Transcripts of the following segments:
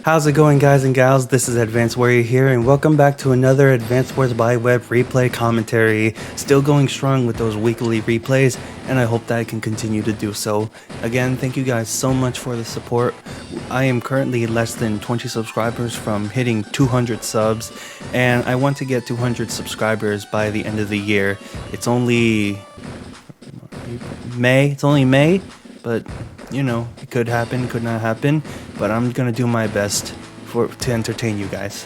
How's it going, guys and gals? This is Advanced Warrior here, and welcome back to another Advanced Wars by Web replay commentary. Still going strong with those weekly replays, and I hope that I can continue to do so. Again, thank you guys so much for the support. I am currently less than 20 subscribers from hitting 200 subs, and I want to get 200 subscribers by the end of the year. It's only May, but you know, it could happen, could not happen, but I'm gonna do my best to entertain you guys.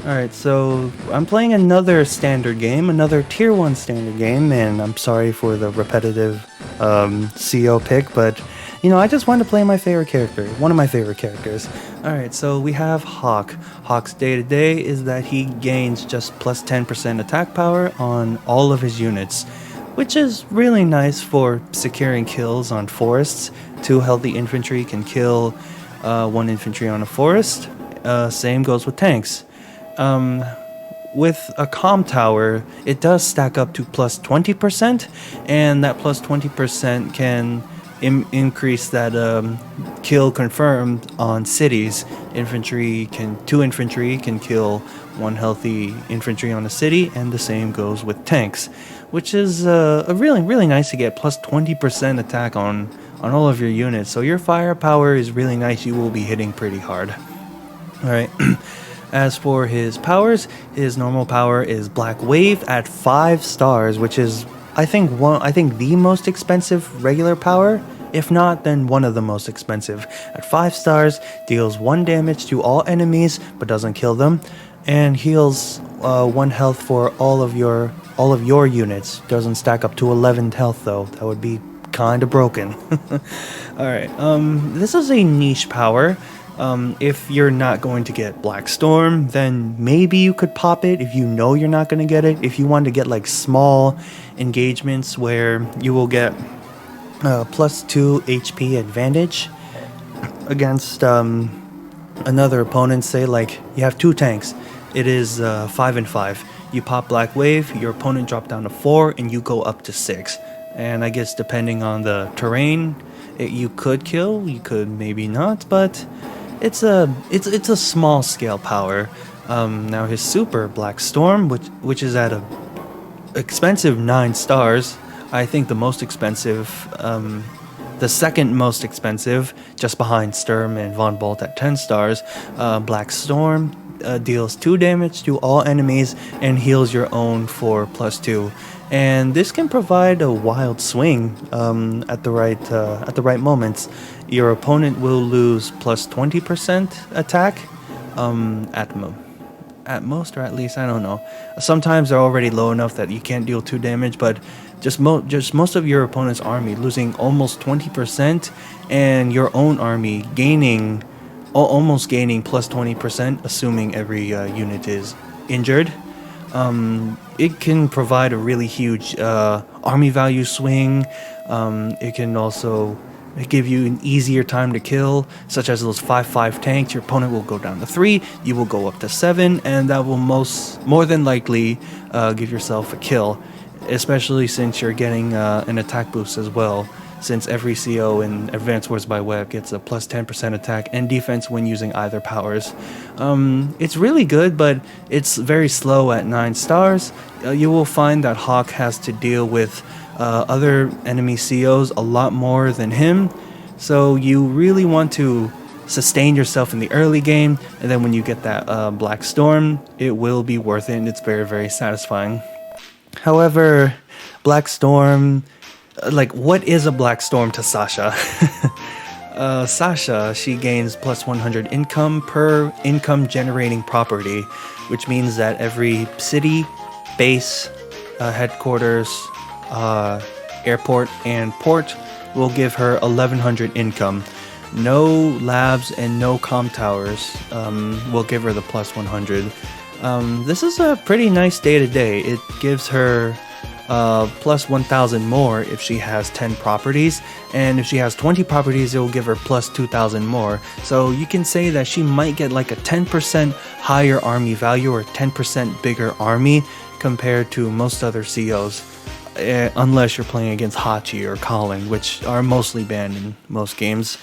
Alright, so I'm playing another standard game, another tier 1 standard game, and I'm sorry for the repetitive CO pick, but you know, I just wanted to play my favorite character, one of my favorite characters. Alright, so we have Hawke. Hawke's day-to-day is that he gains just plus 10% attack power on all of his units, which is really nice for securing kills on forests. 2 healthy infantry can kill 1 infantry on a forest. Same goes with tanks. With a comm tower, it does stack up to plus 20%, and that plus 20% can increase that kill confirmed on cities. 2 infantry can kill 1 healthy infantry on a city, and the same goes with tanks, which is really nice to get plus 20% attack on all of your units. So your firepower is really nice. You will be hitting pretty hard. Alright. As for his powers, his normal power is Black Wave at 5 stars, which is I think the most expensive regular power. If not, then one of the most expensive. At 5 stars, deals 1 damage to all enemies but doesn't kill them, and heals 1 health for all of your units. Doesn't stack up to 11 health though. That would be kinda broken. Alright, this is a niche power. If you're not going to get Black Storm, then maybe you could pop it if you know you're not going to get it. If you want to get like small engagements where you will get plus 2 HP advantage against another opponent, say like you have 2 tanks, it is 5 and 5. You pop Black Wave, your opponent drop down to 4, and you go up to 6. And I guess depending on the terrain, you could kill, you could maybe not, but it's a small scale power. Now his super Black Storm, which is at a expensive 9 stars. I think the most expensive, the second most expensive, just behind Sturm and Von Bolt at 10 stars. Black Storm deals 2 damage to all enemies and heals your own for plus 2. And this can provide a wild swing at the right moments. Your opponent will lose plus 20% attack at most, or at least, I don't know. Sometimes they're already low enough that you can't deal 2 damage, but just most of your opponent's army losing almost 20%, and your own army almost gaining plus 20%, assuming every unit is injured. It can provide a really huge army value swing. It can also give you an easier time to kill, such as those 5-5 tanks. Your opponent will go down to 3, you will go up to 7, and that will more than likely give yourself a kill, especially since you're getting an attack boost as well, since every CO in Advanced Wars by Web gets a plus 10% attack and defense when using either powers. It's really good, but it's very slow at 9 stars. You will find that Hawke has to deal with other enemy COs a lot more than him, so you really want to sustain yourself in the early game, and then when you get that Black Storm, it will be worth it, and it's very satisfying. However, Black Storm, like, what is a Black Storm to Sasha? Sasha, she gains plus 100 income per income generating property, which means that every city, base, headquarters, airport, and port will give her 1100 income. No labs and no comm towers will give her the plus 100. This is a pretty nice day-to-day. It gives her plus 1,000 more if she has 10 properties, and if she has 20 properties, it will give her plus 2,000 more. So you can say that she might get like a 10% higher army value or 10% bigger army compared to most other COs, unless you're playing against Hachi or Colin, which are mostly banned in most games.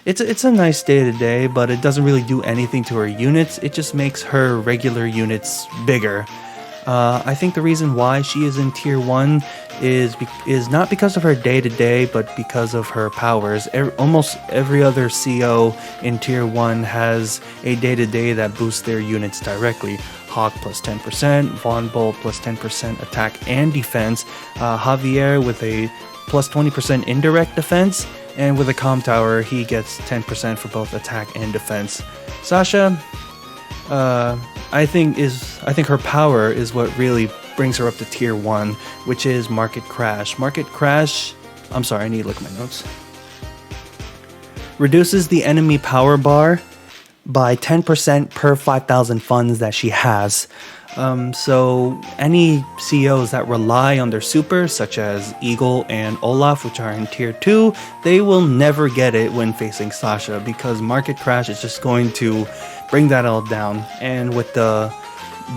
it's a nice day-to-day, but it doesn't really do anything to her units. It just makes her regular units bigger. I think the reason why she is in tier 1 is not because of her day-to-day, but because of her powers. Almost every other CO in tier 1 has a day-to-day that boosts their units directly. Hawke plus 10%, Von Bolt plus 10% attack and defense, Javier with a plus 20% indirect defense, and with a comm tower he gets 10% for both attack and defense. Sasha, I think her power is what really brings her up to tier 1, which is Market Crash. Market Crash, I'm sorry, I need to look at my notes. Reduces the enemy power bar by 10% per 5,000 funds that she has. So any COs that rely on their super, such as Eagle and Olaf, which are in tier 2, they will never get it when facing Sasha, because Market Crash is just going to bring that all down. And with the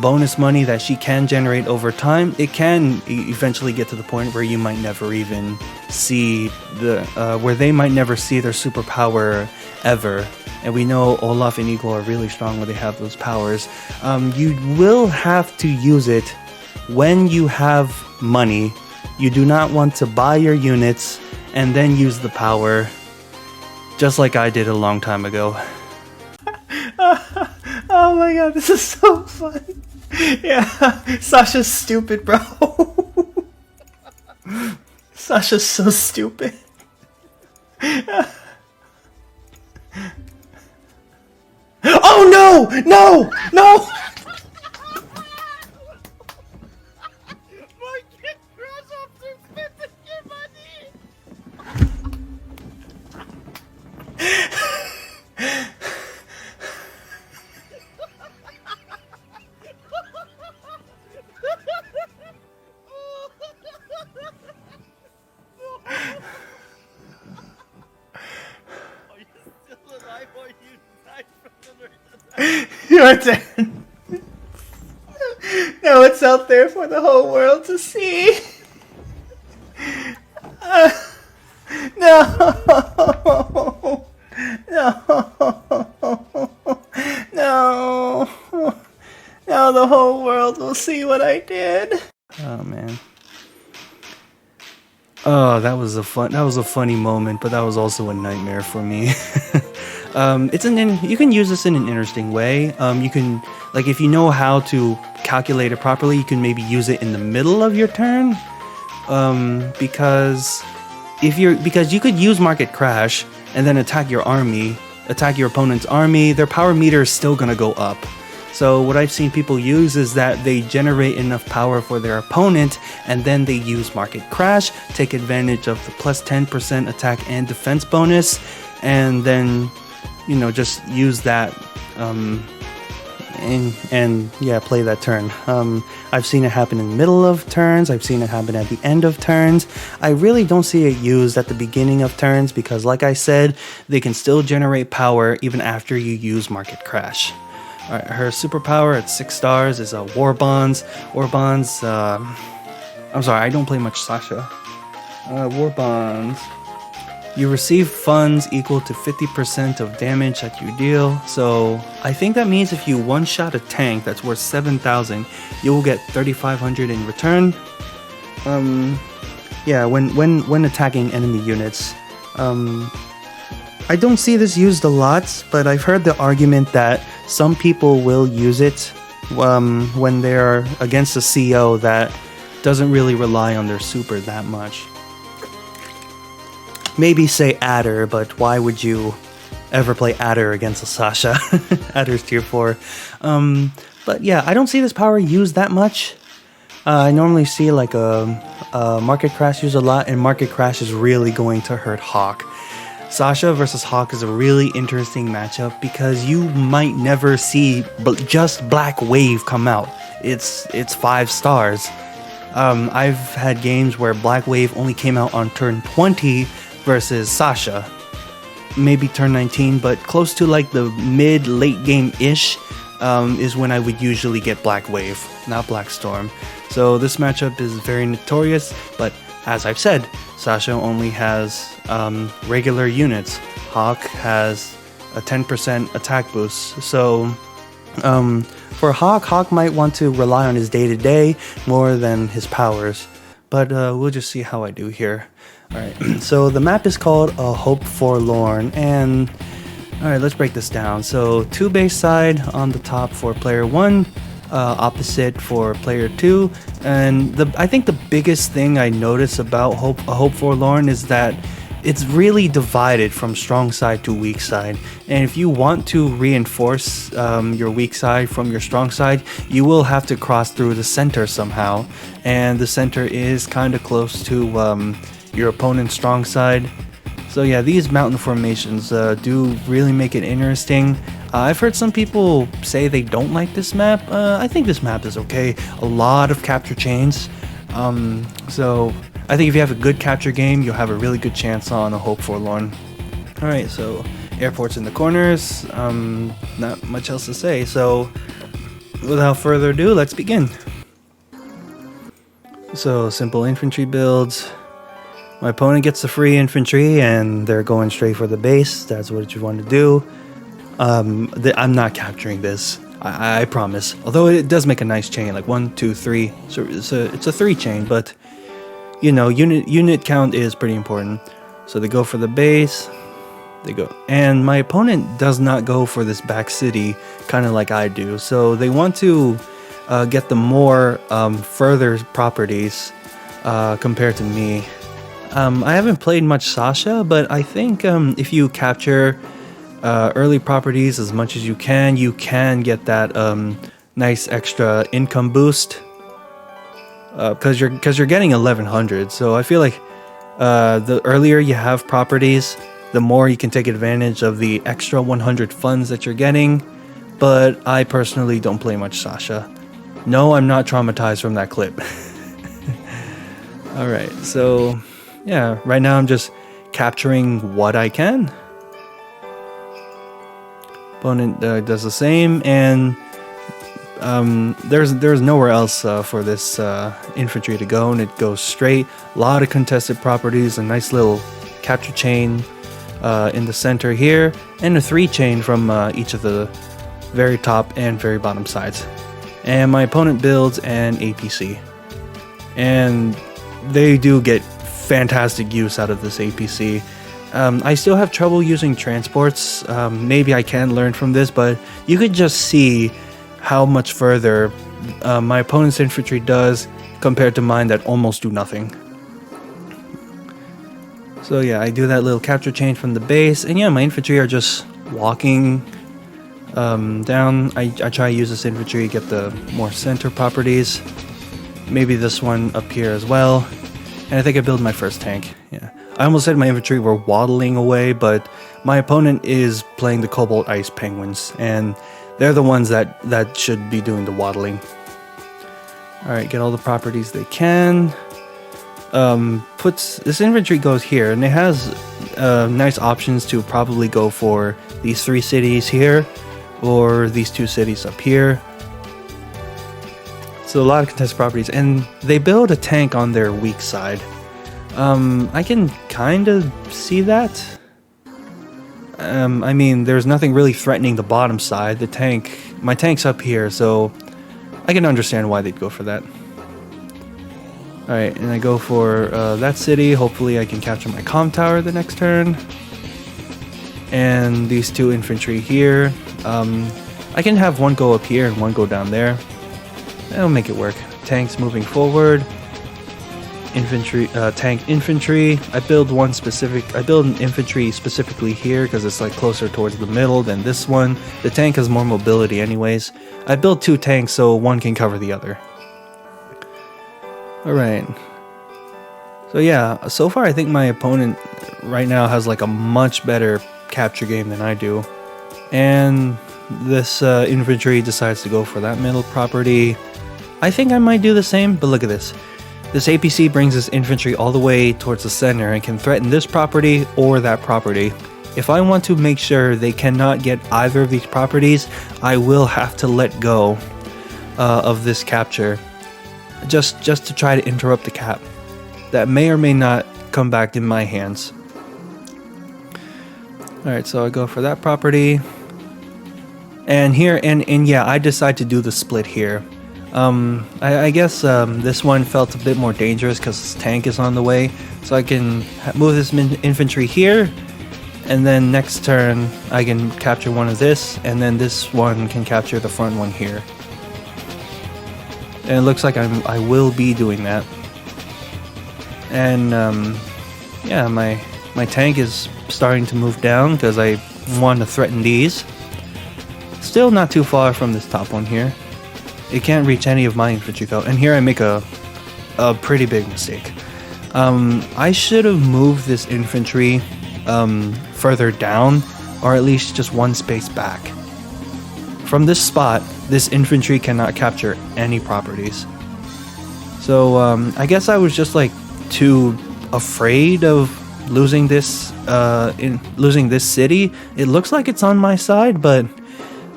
bonus money that she can generate over time, it can eventually get to the point where you might never even see where they might never see their superpower ever. And we know Olaf and Eagle are really strong when they have those powers. You will have to use it when you have money. You do not want to buy your units and then use the power, just like I did a long time ago. Oh my god, this is so fun. Yeah, Sasha's stupid, bro. Sasha's so stupid. Oh no! No! No! Your turn. Now it's out there for the whole world to see. No. Now the whole world will see what I did. Oh man. Oh, that was a funny moment, but that was also a nightmare for me. You can use this in an interesting way. You can, like, if you know how to calculate it properly, you can maybe use it in the middle of your turn. Because you could use Market Crash and then attack your opponent's army. Their power meter is still gonna go up. So what I've seen people use is that they generate enough power for their opponent, and then they use Market Crash, take advantage of the plus 10% attack and defense bonus, and then, you know, just use that and yeah, play that turn. I've seen it happen in the middle of turns. I've seen it happen at the end of turns. I really don't see it used at the beginning of turns because, like I said, they can still generate power even after you use Market Crash. Alright, her superpower at 6 stars is War Bonds. War Bonds, I'm sorry, I don't play much Sasha. War Bonds. You receive funds equal to 50% of damage that you deal. So I think that means if you one-shot a tank that's worth 7,000, you will get 3,500 in return. Yeah, when attacking enemy units. I don't see this used a lot, but I've heard the argument that some people will use it when they're against a CO that doesn't really rely on their super that much. Maybe say Adder, but why would you ever play Adder against a Sasha? Adder's tier 4. But yeah, I don't see this power used that much. I normally see like a Market Crash used a lot, and Market Crash is really going to hurt Hawke. Sasha versus Hawke is a really interesting matchup because you might never see just Black Wave come out. It's 5 stars. I've had games where Black Wave only came out on turn 20 versus Sasha. Maybe turn 19, but close to like the mid-late game-ish is when I would usually get Black Wave, not Black Storm. So this matchup is very notorious, but as I've said, Sasha only has regular units. Hawke has a 10% attack boost. So for Hawke might want to rely on his day-to-day more than his powers. But we'll just see how I do here. Alright, so the map is called A Hope Forlorn, and alright, let's break this down. So 2 base side on the top for player 1, opposite for player 2, and I think the biggest thing I notice about A Hope Forlorn is that it's really divided from strong side to weak side, and if you want to reinforce your weak side from your strong side, you will have to cross through the center somehow, and the center is kind of close to your opponent's strong side. So yeah, these mountain formations do really make it interesting. I've heard some people say they don't like this map. I think this map is okay. A lot of capture chains. So I think if you have a good capture game, you'll have a really good chance on A Hope Forlorn. Alright, so airports in the corners. Not much else to say. So without further ado, let's begin. So simple infantry builds. My opponent gets the free infantry and they're going straight for the base. That's what you want to do. I'm not capturing this. I promise. Although it does make a nice chain, like 1, 2, 3. So it's a 3 chain, but you know, unit count is pretty important. So they go for the base. They go, and my opponent does not go for this back city, kind of like I do. So they want to get the more further properties compared to me. I haven't played much Sasha, but I think if you capture early properties as much as you can get that nice extra income boost. Because you're getting 1100, so I feel like the earlier you have properties, the more you can take advantage of the extra 100 funds that you're getting. But I personally don't play much Sasha. No, I'm not traumatized from that clip. Alright, so yeah, right now I'm just capturing what I can. Opponent does the same, and there's nowhere else for this infantry to go, and it goes straight. A lot of contested properties, a nice little capture chain in the center here, and a 3 chain from each of the very top and very bottom sides. And my opponent builds an APC, and they do get fantastic use out of this APC. I still have trouble using transports. Maybe I can learn from this, but you could just see how much further my opponent's infantry does compared to mine that almost do nothing. So yeah, I do that little capture chain from the base, and yeah, my infantry are just walking down. I try to use this infantry to get the more center properties. Maybe this one up here as well. And I think I build my first tank. Yeah, I almost said my infantry were waddling away, but my opponent is playing the Cobalt Ice Penguins, and they're the ones that should be doing the waddling. Alright, get all the properties they can. This infantry goes here, and it has nice options to probably go for these 3 cities here, or these 2 cities up here. So a lot of contested properties, and they build a tank on their weak side. I can kind of see that. I mean, there's nothing really threatening the bottom side. My tank's up here, so I can understand why they'd go for that. Alright, and I go for that city. Hopefully I can capture my comm tower the next turn. And these 2 infantry here. I can have one go up here and one go down there. That'll make it work. Tanks moving forward. Infantry, tank infantry. I build an infantry specifically here because it's like closer towards the middle than this one. The tank has more mobility anyways. I built 2 tanks so one can cover the other. Alright. So yeah, so far I think my opponent right now has like a much better capture game than I do. And this infantry decides to go for that middle property. I think I might do the same, but look at this. This APC brings this infantry all the way towards the center and can threaten this property or that property. If I want to make sure they cannot get either of these properties, I will have to let go of this capture. Just to try to interrupt the cap. That may or may not come back in my hands. Alright, so I go for that property. And here, and yeah, I decide to do the split here. I guess this one felt a bit more dangerous because this tank is on the way. So I can move this infantry here. And then next turn, I can capture one of this. And then this one can capture the front one here. And it looks like I will be doing that. And yeah, my tank is starting to move down because I want to threaten these. Still not too far from this top one here. It can't reach any of my infantry though. And here I make a pretty big mistake. I should have moved this infantry further down, or at least just one space back. From this spot, this infantry cannot capture any properties. So I guess I was just like too afraid of losing this city. It looks like it's on my side, but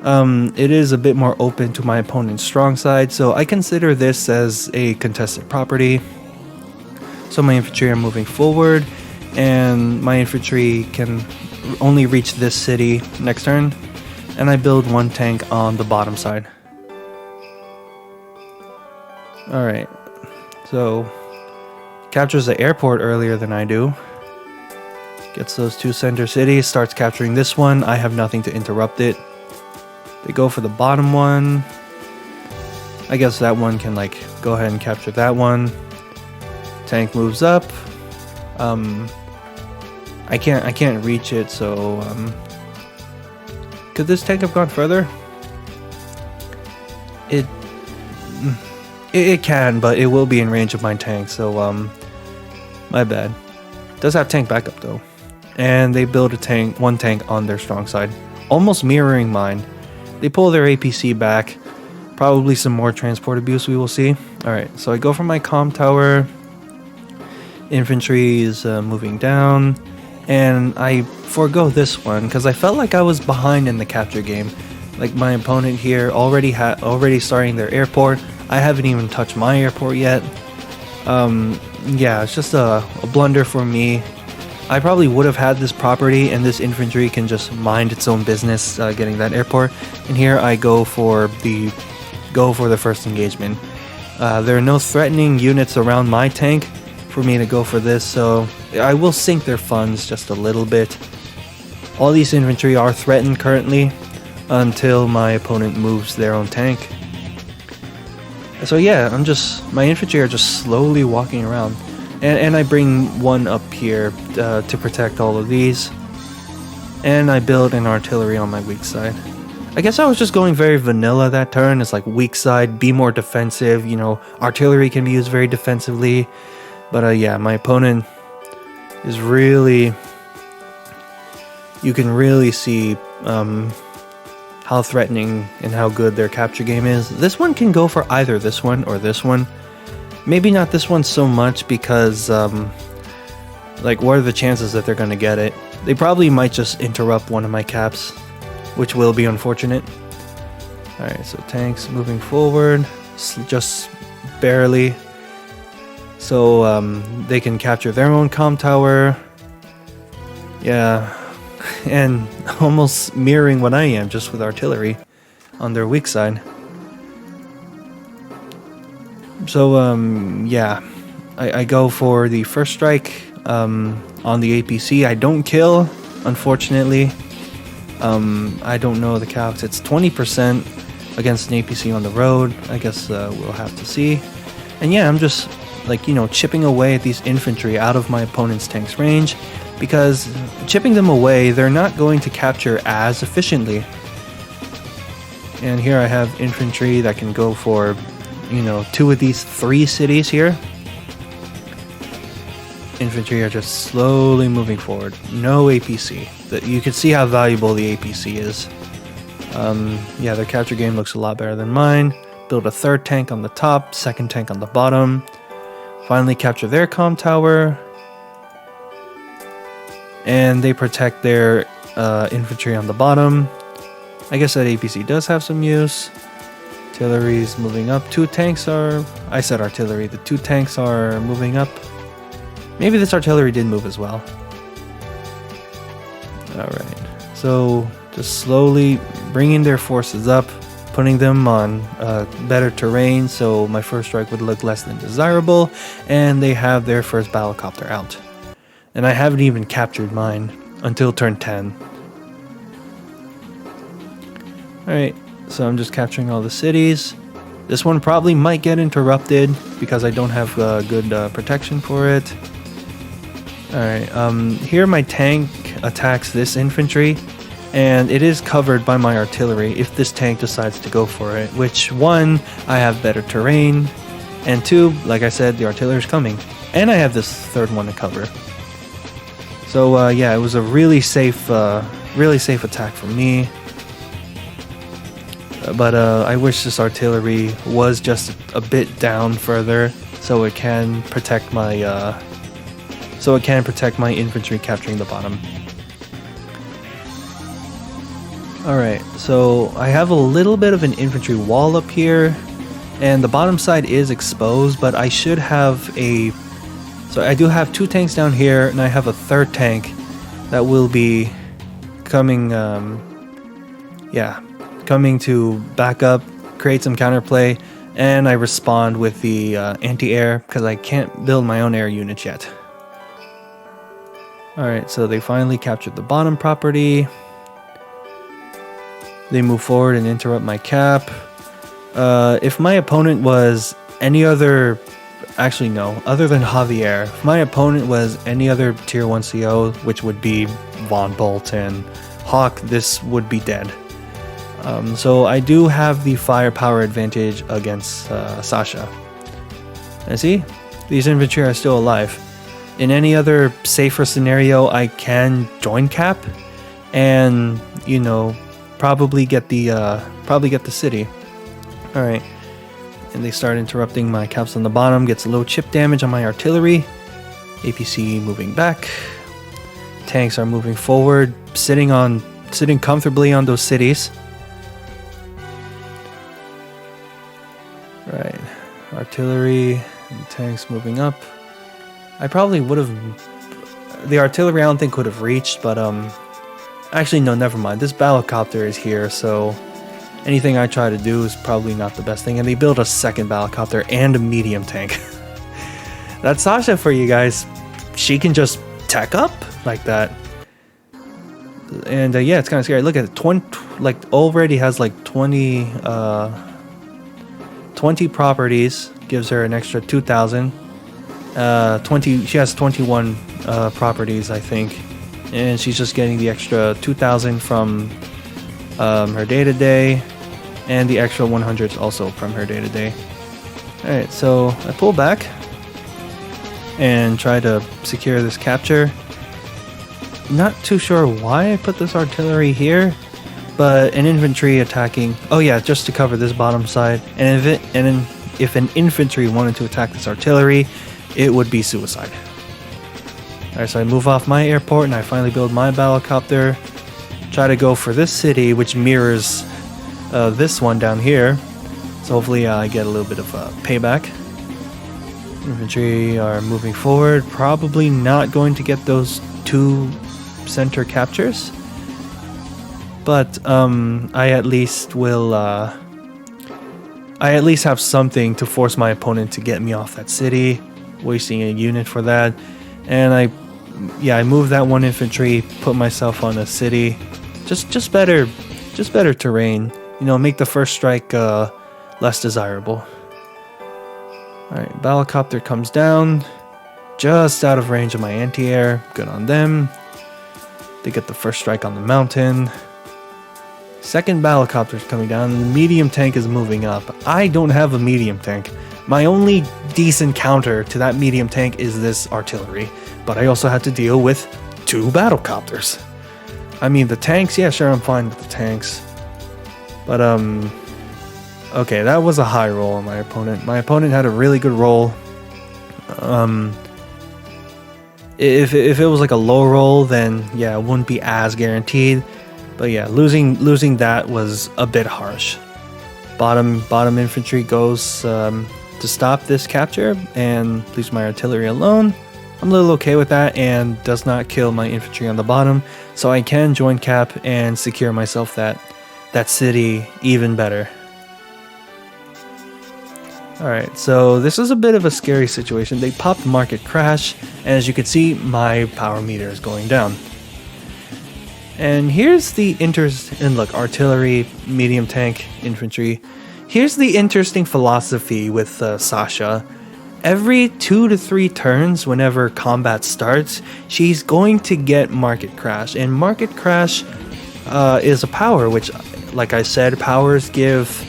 it is a bit more open to my opponent's strong side, so I consider this as a contested property. So my infantry are moving forward, and my infantry can only reach this city next turn, and I build one tank on the bottom side. Alright, so captures the airport earlier than I do. Gets those two center cities, starts capturing this one. I have nothing to interrupt it. They go for the bottom one. I guess that one can like go ahead and capture that one. Tank moves up. I can't reach it, so could this tank have gone further? It can, but it will be in range of my tank, so my bad. Does have tank backup though. And they build one tank on their strong side, almost mirroring mine. They pull their APC back. Probably some more transport abuse we will see. Alright, so I go for my comm tower. Infantry is moving down. And I forego this one because I felt like I was behind in the capture game. Like my opponent here already starting their airport. I haven't even touched my airport yet. Yeah, it's just a blunder for me. I probably would have had this property, and this infantry can just mind its own business getting that airport. And here I go for the first engagement. There are no threatening units around my tank for me to go for this, so I will sink their funds just a little bit. All these infantry are threatened currently until my opponent moves their own tank. So yeah, my infantry are just slowly walking around. And I bring one up here to protect all of these. And I build an artillery on my weak side. I guess I was just going very vanilla that turn. It's like weak side, be more defensive. You know, artillery can be used very defensively. But yeah, my opponent is really... You can really see how threatening and how good their capture game is. This one can go for either this one or this one. Maybe not this one so much because, like, what are the chances that they're going to get it? They probably might just interrupt one of my caps, which will be unfortunate. Alright, so tanks moving forward, just barely. So, they can capture their own comm tower. Yeah, and almost mirroring what I am, just with artillery on their weak side. So, yeah, I go for the first strike on the APC. I don't kill, unfortunately. I don't know the calcs. It's 20% against an APC on the road. I guess we'll have to see. And yeah, I'm just, like, you know, chipping away at these infantry out of my opponent's tank's range. Because chipping them away, they're not going to capture as efficiently. And here I have infantry that can go for... you know, 2 of these 3 cities here. Infantry are just slowly moving forward. No APC. You can see how valuable the APC is. Yeah, their capture game looks a lot better than mine. Build a 3rd tank on the top, 2nd tank on the bottom. Finally capture their comm tower. And they protect their infantry on the bottom. I guess that APC does have some use. Artillery's moving up. 2 tanks are... I said artillery. The 2 tanks are moving up. Maybe this artillery did move as well. Alright. So just slowly bringing their forces up, putting them on better terrain so my first strike would look less than desirable, and they have their first battlecopter out. And I haven't even captured mine until turn 10. Alright, so I'm just capturing all the cities. This one probably might get interrupted because I don't have good protection for it. Alright, here my tank attacks this infantry, and it is covered by my artillery if this tank decides to go for it. Which, one, I have better terrain, and two, like I said, the artillery is coming. And I have this third one to cover. So yeah, it was a really safe attack for me. But I wish this artillery was just a bit down further, so it can protect my infantry capturing the bottom. Alright, so I have a little bit of an infantry wall up here, and the bottom side is exposed, but I should have a... So I do have 2 tanks down here, and I have a third tank that will be coming, coming to back up, create some counterplay, and I respond with the anti-air, because I can't build my own air units yet. Alright, so they finally captured the bottom property. They move forward and interrupt my cap. If my opponent was any other... Actually, no. Other than Javier, if my opponent was any other Tier 1 CO, which would be Von Bolt and Hawke, this would be dead. So I do have the firepower advantage against Sasha. And see? These infantry are still alive. In any other safer scenario, I can join cap and, you know, probably get the city. Alright. And they start interrupting my caps on the bottom. Gets a low chip damage on my artillery. APC moving back. Tanks are moving forward, sitting comfortably on those cities. Right. Artillery and tanks moving up. I probably would have... The artillery I don't think would have reached, but actually no, never mind. This battlecopter is here, so anything I try to do is probably not the best thing. And they build a second battlecopter and a medium tank. That's Sasha for you guys. She can just tech up like that. And yeah, it's kind of scary. Look at it. 20, like, already has like 20 properties. Gives her an extra 2,000. 20. She has 21 properties, I think. And she's just getting the extra 2,000 from her day-to-day, and the extra 100s also from her day-to-day. Alright, so I pull back and try to secure this capture. Not too sure why I put this artillery here, but an infantry attacking... Oh yeah, just to cover this bottom side. And if an infantry wanted to attack this artillery, it would be suicide. Alright, so I move off my airport and I finally build my battlecopter. Try to go for this city, which mirrors this one down here. So hopefully I get a little bit of payback. Infantry are moving forward. Probably not going to get those 2 center captures. But I at least will... I at least have something to force my opponent to get me off that city. Wasting a unit for that. And I moved that 1 infantry, put myself on a city. Just better terrain. You know, make the first strike less desirable. Alright, battlecopter comes down. Just out of range of my anti-air. Good on them. They get the first strike on the mountain. Second battlecopter is coming down. The medium tank is moving up. I don't have a medium tank. My only decent counter to that medium tank is this artillery. But I also had to deal with 2 battlecopters. I mean, the tanks, yeah, sure, I'm fine with the tanks. But, okay, that was a high roll on my opponent. My opponent had a really good roll. If it was like a low roll, then, yeah, it wouldn't be as guaranteed. But yeah, losing that was a bit harsh. Bottom infantry goes to stop this capture and leaves my artillery alone. I'm a little okay with that, and does not kill my infantry on the bottom, so I can join cap and secure myself that city even better. Alright, so this is a bit of a scary situation. They popped market crash, and as you can see, my power meter is going down. And here's the look, artillery, medium tank, infantry. Here's the interesting philosophy with Sasha. Every 2 to 3 turns, whenever combat starts, she's going to get market crash. And market crash is a power, which, like I said, powers give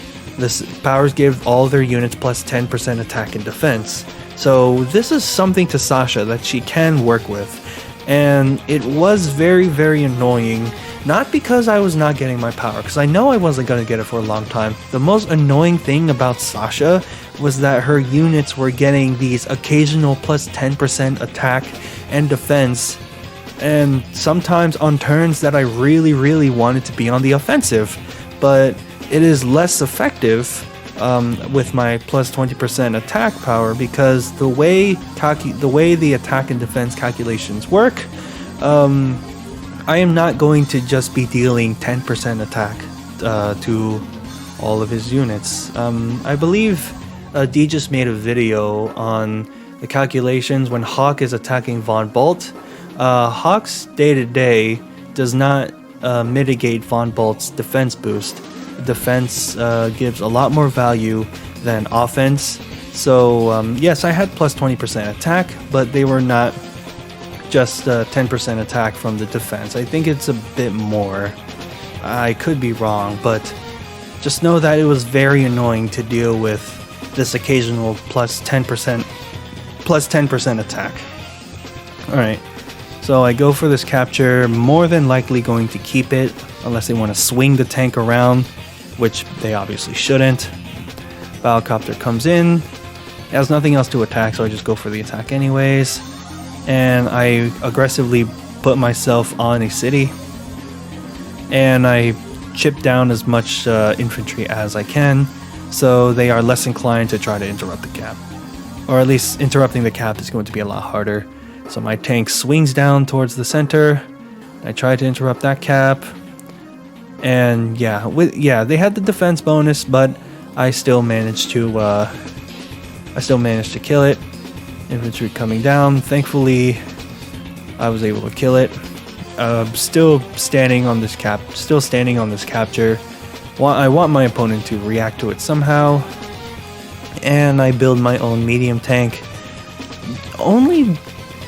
all their units plus 10% attack and defense. So this is something to Sasha that she can work with. And it was very, very annoying, not because I was not getting my power, because I know I wasn't going to get it for a long time. The most annoying thing about Sasha was that her units were getting these occasional plus 10% attack and defense, and sometimes on turns that I really, really wanted to be on the offensive, but it is less effective with my plus 20% attack power, because the way the attack and defense calculations work, I am not going to just be dealing 10% attack to all of his units. I believe D just made a video on the calculations when Hawke is attacking Von Bolt. Hawke's day-to-day does not mitigate Von Bolt's defense boost. Defense gives a lot more value than offense. So yes, I had plus 20% attack, but they were not just 10% attack from the defense. I think it's a bit more. I could be wrong, but just know that it was very annoying to deal with this occasional plus 10% attack. Alright, so I go for this capture, more than likely going to keep it, unless they want to swing the tank around, which they obviously shouldn't. Battlecopter comes in, it has nothing else to attack, so I just go for the attack anyways. And I aggressively put myself on a city, and I chip down as much infantry as I can, so they are less inclined to try to interrupt the cap. Or at least interrupting the cap is going to be a lot harder. So my tank swings down towards the center. I try to interrupt that cap. And yeah, they had the defense bonus, but I still managed to kill it. Infantry coming down. Thankfully, I was able to kill it. Still standing on this capture. I want my opponent to react to it somehow, and I build my own medium tank, only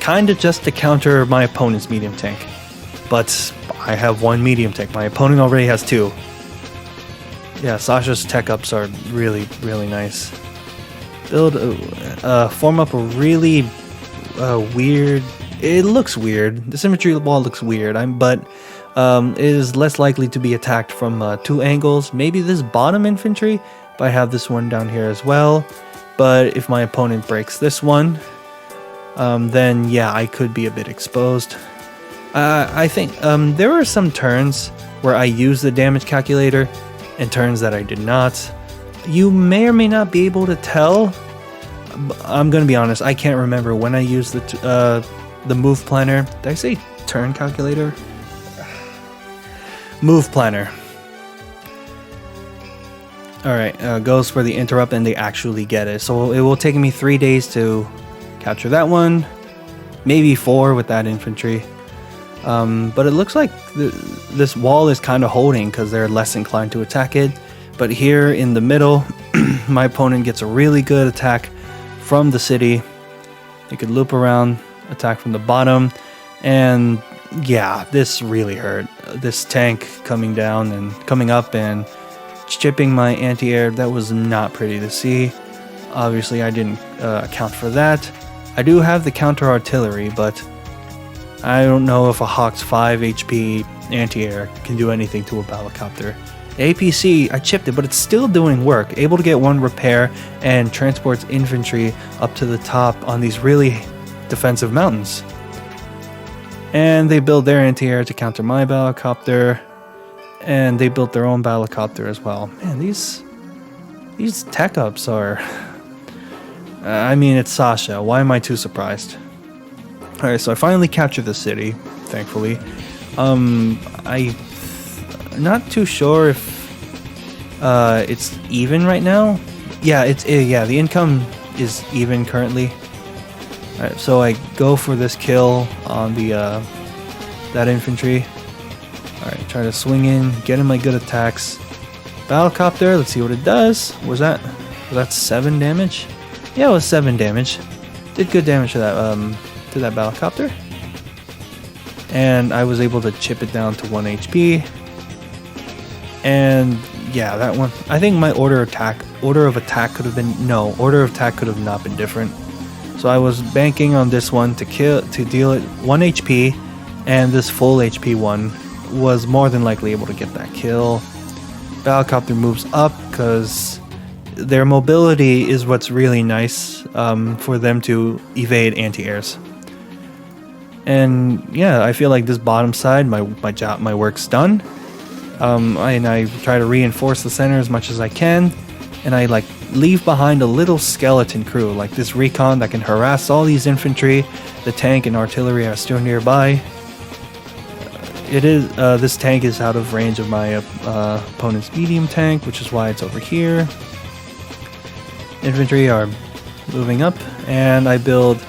kinda just to counter my opponent's medium tank. But I have one medium tank. My opponent already has 2. Yeah, Sasha's tech ups are really, really nice. Form up a really weird. It looks weird. The symmetry of the wall looks weird. But it is less likely to be attacked from 2 angles. Maybe this bottom infantry, but I have this one down here as well. But if my opponent breaks this one, then yeah, I could be a bit exposed. I think there were some turns where I used the damage calculator and turns that I did not. You may or may not be able to tell. I'm gonna be honest, I can't remember when I used the move planner. Did I say turn calculator? Move planner. Alright, goes for the interrupt, and they actually get it. So it will take me 3 days to capture that one. Maybe 4 with that infantry. But it looks like this wall is kind of holding because they're less inclined to attack it. But here in the middle, my opponent gets a really good attack from the city. They could loop around, attack from the bottom, and yeah, this really hurt. This tank coming down and coming up and chipping my anti-air, that was not pretty to see. Obviously, I didn't account for that. I do have the counter artillery, but I don't know if a Hawke's 5 HP anti-air can do anything to a battlecopter. APC, I chipped it, but it's still doing work. Able to get 1 repair and transports infantry up to the top on these really defensive mountains. And they build their anti-air to counter my battlecopter. And they built their own battlecopter as well. Man, these tech ups are... I mean, it's Sasha. Why am I too surprised? Alright, so I finally captured the city, thankfully. I'm not too sure if it's even right now. Yeah, the income is even currently. Alright, so I go for this kill on the that infantry. Alright, try to swing in, get in my good attacks. Battlecopter, let's see what it does. Was that 7 damage? Yeah, it was 7 damage. Did good damage to that battlecopter. And I was able to chip it down to 1 HP. And yeah, that one. I think my order of attack could have not been different. So I was banking on this one to deal it 1 HP, and this full HP one was more than likely able to get that kill. Battlecopter moves up because their mobility is what's really nice for them to evade anti-airs. And yeah, I feel like this bottom side, my work's done. And I try to reinforce the center as much as I can, and I like leave behind a little skeleton crew, like this recon that can harass all these infantry. The tank and artillery are still nearby. This tank is out of range of my opponent's medium tank, which is why it's over here. Infantry are moving up, and I build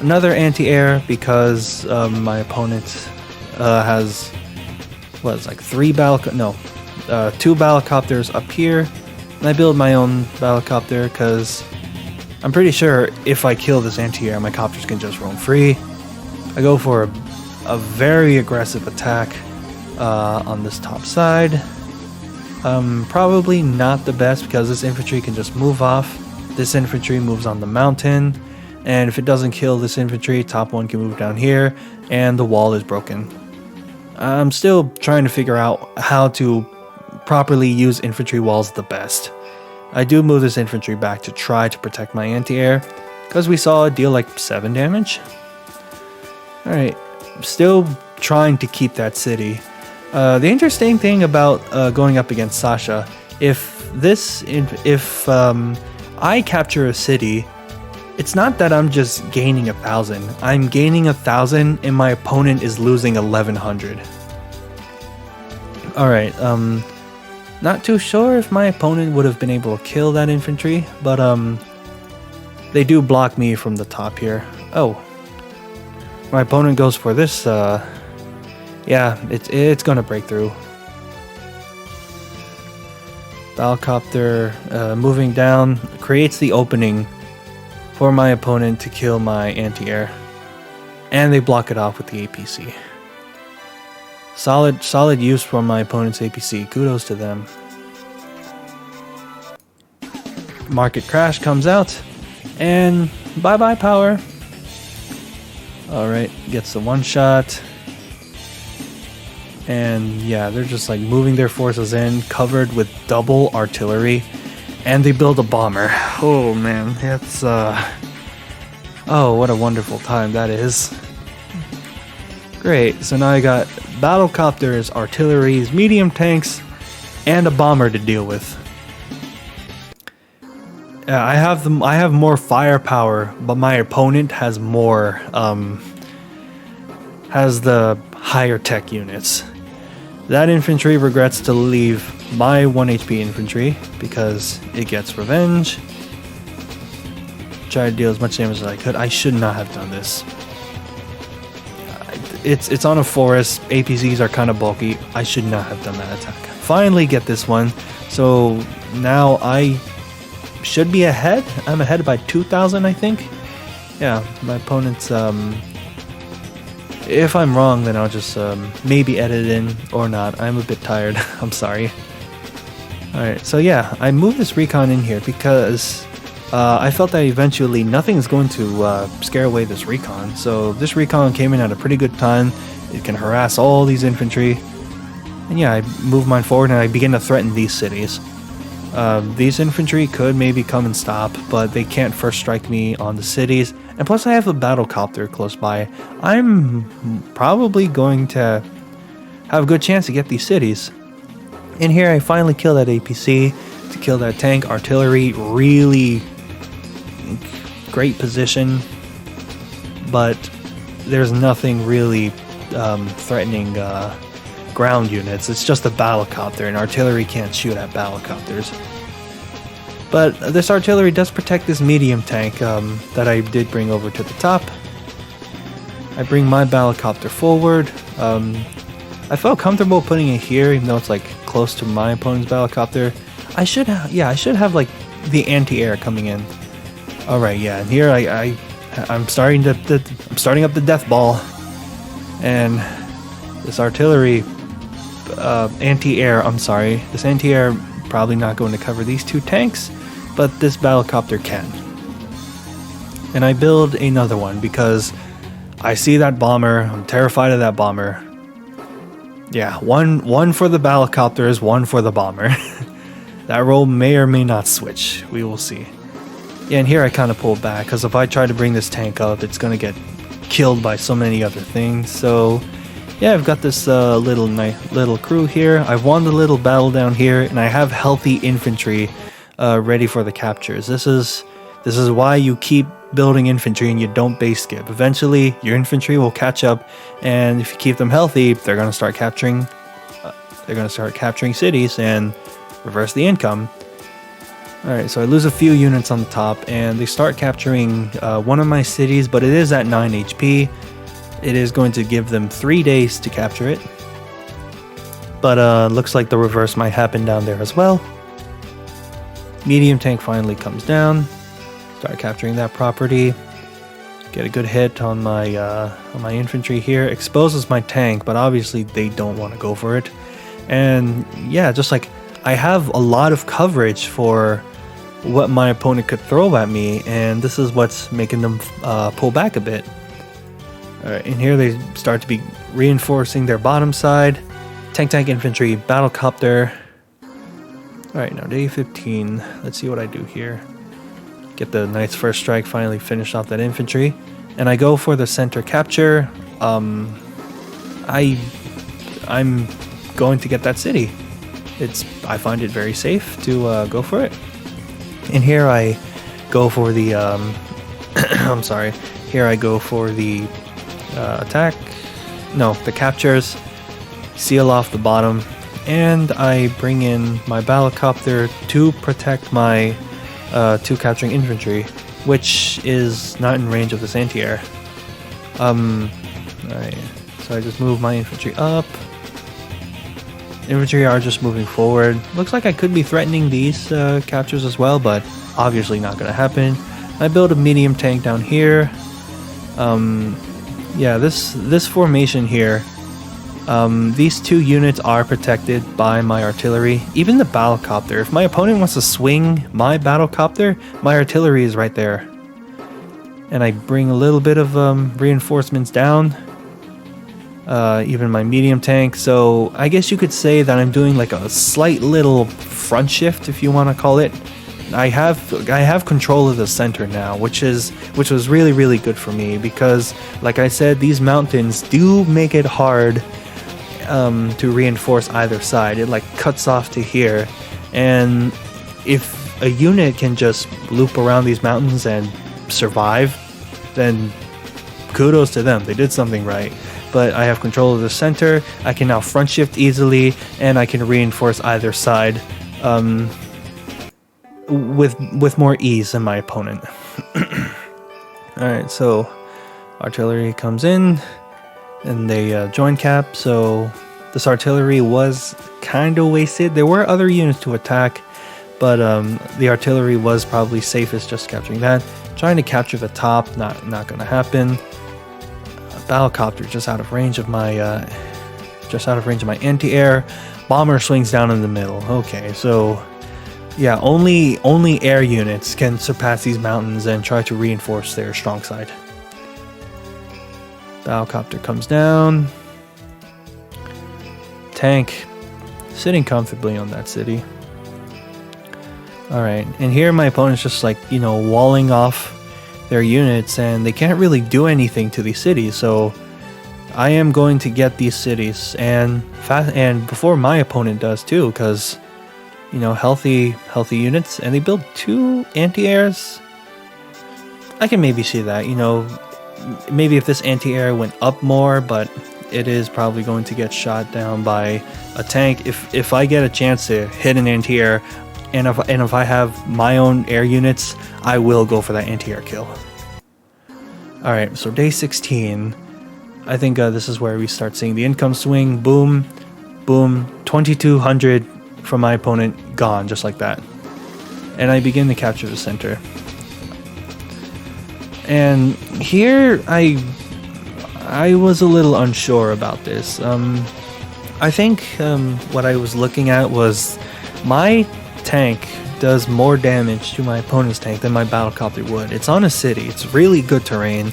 another anti-air because my opponent has like 2 battlecopters up here, and I build my own battlecopter because I'm pretty sure if I kill this anti-air, my copters can just roam free. I go for a very aggressive attack on this top side. Probably not the best because this infantry can just move off. This infantry moves on the mountain, and if it doesn't kill this infantry, top one can move down here, and the wall is broken. I'm still trying to figure out how to properly use infantry walls the best. I do move this infantry back to try to protect my anti-air, because we saw it deal like 7 damage. Alright, still trying to keep that city. The interesting thing about going up against Sasha, if I capture a city, it's not that I'm just gaining 1,000. I'm gaining 1,000 and my opponent is losing 1,100. Alright, not too sure if my opponent would have been able to kill that infantry, but they do block me from the top here. Oh, my opponent goes for this, yeah, it's gonna break through. Battlecopter moving down creates the opening for my opponent to kill my anti-air, and they block it off with the APC. Solid use from my opponent's APC. Kudos to them. Market crash comes out, and bye power. Alright, gets the one shot. And yeah, they're just like moving their forces in, covered with double artillery, and they build a bomber. Oh man, it's oh, what a wonderful time that is. Great, so now I got battlecopters, artilleries, medium tanks, and a bomber to deal with. Yeah, I have more firepower, but my opponent has more has the higher tech units. That infantry regrets to leave my 1 HP infantry because it gets revenge. Try to deal as much damage as I could. I should not have done this. It's on a forest. APCs are kind of bulky. I should not have done that attack. Finally get this one. So now I should be ahead. I'm ahead by 2,000, I think. Yeah, my opponent's if I'm wrong, then I'll just maybe edit it in or not. I'm a bit tired. I'm sorry. Alright, so yeah, I moved this recon in here because I felt that eventually nothing is going to scare away this recon. So this recon came in at a pretty good time. It can harass all these infantry. And yeah, I move mine forward and I begin to threaten these cities. These infantry could maybe come and stop, but they can't first strike me on the cities. And plus I have a battlecopter close by. I'm probably going to have a good chance to get these cities. In here I finally kill that APC to kill that tank. Artillery, really great position. But there's nothing really threatening ground units. It's just a battlecopter, and artillery can't shoot at battlecopters. But this artillery does protect this medium tank that I did bring over to the top. I bring my battlecopter forward. I felt comfortable putting it here, even though it's like close to my opponent's battlecopter. I should have like the anti-air coming in. All right, yeah, and here I'm starting up the death ball, and this artillery anti-air. I'm sorry, this anti-air probably not going to cover these two tanks, but this battlecopter can. And I build another one because I see that bomber. I'm terrified of that bomber. Yeah, one for the battlecopters, one for the bomber. That role may or may not switch. We will see. Yeah, and here I kind of pull back because if I try to bring this tank up, it's going to get killed by so many other things. So, yeah, I've got this little crew here. I've won the little battle down here, and I have healthy infantry ready for the captures. This is why you keep building infantry and you don't base skip. Eventually, your infantry will catch up, and if you keep them healthy, they're going to start capturing. Cities and reverse the income. Alright, so I lose a few units on the top, and they start capturing one of my cities, but it is at 9 HP. It is going to give them 3 days to capture it. But looks like the reverse might happen down there as well. Medium tank finally comes down. Start capturing that property. Get a good hit on my infantry here. Exposes my tank, but obviously they don't want to go for it. And yeah, just like I have a lot of coverage for what my opponent could throw at me, and this is what's making them pull back a bit. Alright, and here they start to be reinforcing their bottom side. Tank infantry, battlecopter. Alright, now day 15. Let's see what I do here. Get the Knight's First Strike, finally finish off that infantry. And I go for the center capture. I'm going to get that city. I find it very safe to go for it. And here I go for the I'm sorry. Here I go for the attack. No, the captures. Seal off the bottom, and I bring in my battlecopter to protect my two capturing infantry, which is not in range of this anti-air. Alright, so I just move my infantry up. Infantry are just moving forward. Looks like I could be threatening these captures as well, but obviously not going to happen. I build a medium tank down here. Yeah, this formation here, these two units are protected by my artillery. Even the battlecopter. If my opponent wants to swing my battlecopter, my artillery is right there. And I bring a little bit of reinforcements down. Even my medium tank. So I guess you could say that I'm doing like a slight little front shift, if you want to call it. I have control of the center now, which was really, really good for me, because like I said, these mountains do make it hard to reinforce either side. It like cuts off to here, and if a unit can just loop around these mountains and survive, then kudos to them. They did something right. But I have control of the center. I can now front shift easily, and I can reinforce either side with more ease than my opponent. Alright, so artillery comes in, and they join cap. So this artillery was kind of wasted. There were other units to attack, but the artillery was probably safest just capturing that. Trying to capture the top, not going to happen. Battlecopter just out of range of my anti-air. Bomber swings down in the middle. Okay, so yeah, only air units can surpass these mountains and try to reinforce their strong side. Battlecopter comes down. Tank sitting comfortably on that city. Alright, and here my opponent's just like, walling off their units, and they can't really do anything to these cities, so I am going to get these cities, and before my opponent does too, because healthy units, and they build 2 anti-airs. I can maybe see that. maybe if this anti-air went up more, but it is probably going to get shot down by a tank. If I get a chance to hit an anti-air, and if I have my own air units, I will go for that anti-air kill. Alright, so day 16. I think this is where we start seeing the income swing. Boom, boom, 2200 from my opponent, gone, just like that. And I begin to capture the center. And here I was a little unsure about this. I think what I was looking at was my tank does more damage to my opponent's tank than my battlecopter would. It's on a city. It's really good terrain.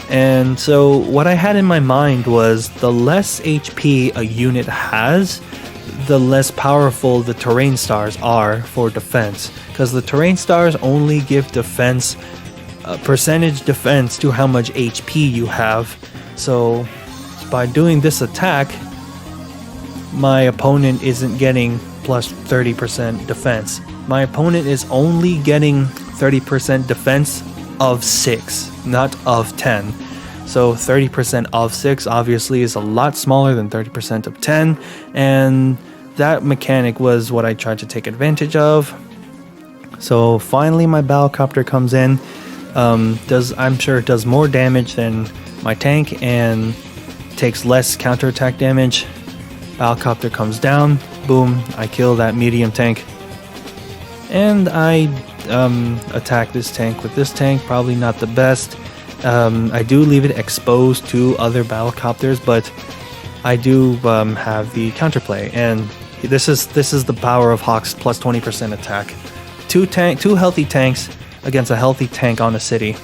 And so what I had in my mind was the less HP a unit has, the less powerful the terrain stars are for defense. Because the terrain stars only give defense, percentage defense to how much HP you have. So by doing this attack, my opponent isn't getting plus 30% defense. My opponent is only getting 30% defense of 6, not of 10. So 30% of 6 obviously is a lot smaller than 30% of 10, and that mechanic was what I tried to take advantage of. So finally my battlecopter comes in. I'm sure it does more damage than my tank and takes less counterattack damage. Battlecopter comes down, boom, I kill that medium tank. And I attack this tank with this tank, probably not the best. I do leave it exposed to other battlecopters, but I do have the counterplay, and this is the power of Hawke's plus 20% attack. Two healthy tanks against a healthy tank on a city.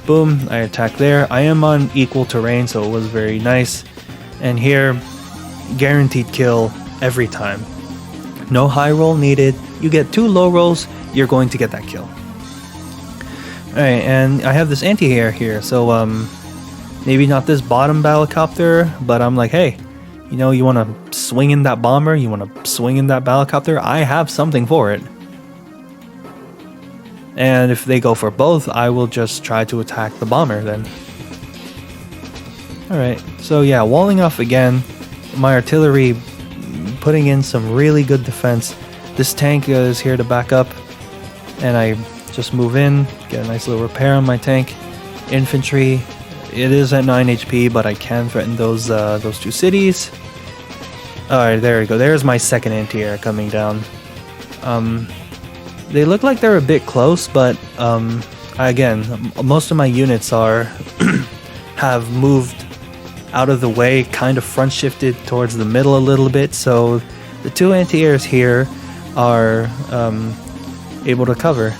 Boom, I attack there. I am on equal terrain, so it was very nice. And here, guaranteed kill every time. No high roll needed. You get 2 low rolls, you're going to get that kill. Alright, and I have this anti-air here, so maybe not this bottom battlecopter, but I'm like, hey, you know, you want to swing in that bomber, you want to swing in that battlecopter, I have something for it. And if they go for both, I will just try to attack the bomber then. Alright, so yeah, walling off again, my artillery putting in some really good defense. This tank is here to back up, and I just move in, get a nice little repair on my tank. Infantry, it is at 9 HP, but I can threaten those 2 cities. Alright, there we go. There's my second anti-air coming down. They look like they're a bit close, but again, most of my units are have moved out of the way, kind of front shifted towards the middle a little bit, so the 2 anti-airs here are able to cover.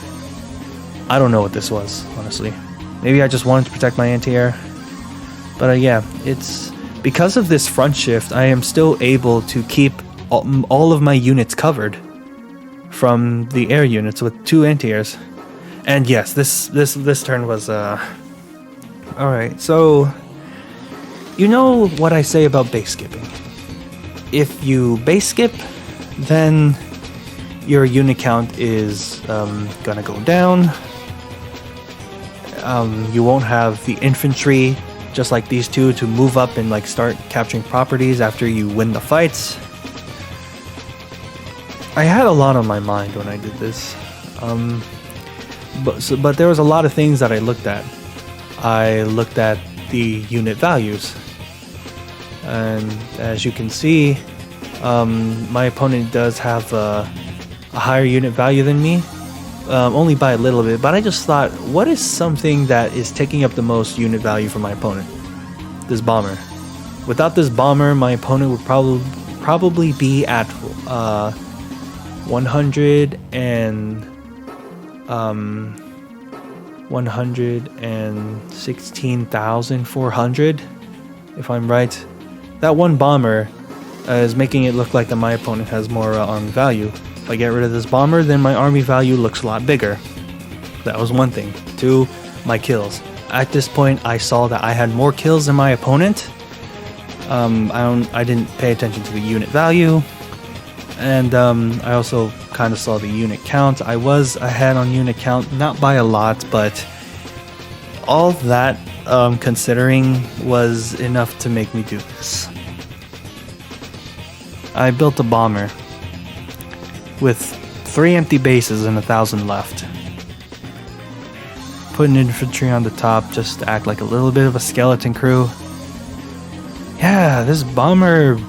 I don't know what this was, honestly. Maybe I just wanted to protect my anti-air. But yeah, it's because of this front shift, I am still able to keep all of my units covered from the air units with 2 anti-airs. And yes, this turn was alright, so you know what I say about base skipping. If you base skip, then your unit count is gonna go down. You won't have the infantry, just like these 2, to move up and like start capturing properties after you win the fights. I had a lot on my mind when I did this, but there was a lot of things that I looked at. I looked at the unit values, and as you can see, my opponent does have a higher unit value than me, only by a little bit, but I just thought, what is something that is taking up the most unit value for my opponent? This bomber. Without this bomber, my opponent would probably be at 116,400, if I'm right. That one bomber is making it look like that my opponent has more army value. If I get rid of this bomber, then my army value looks a lot bigger. That was one thing. 2, my kills. At this point, I saw that I had more kills than my opponent. I didn't pay attention to the unit value, and I also kind of saw the unit count. I was ahead on unit count, not by a lot, but all that considering was enough to make me do this. I built a bomber with 3 empty bases and 1,000 left. Put an infantry on the top just to act like a little bit of a skeleton crew. Yeah, this bomber,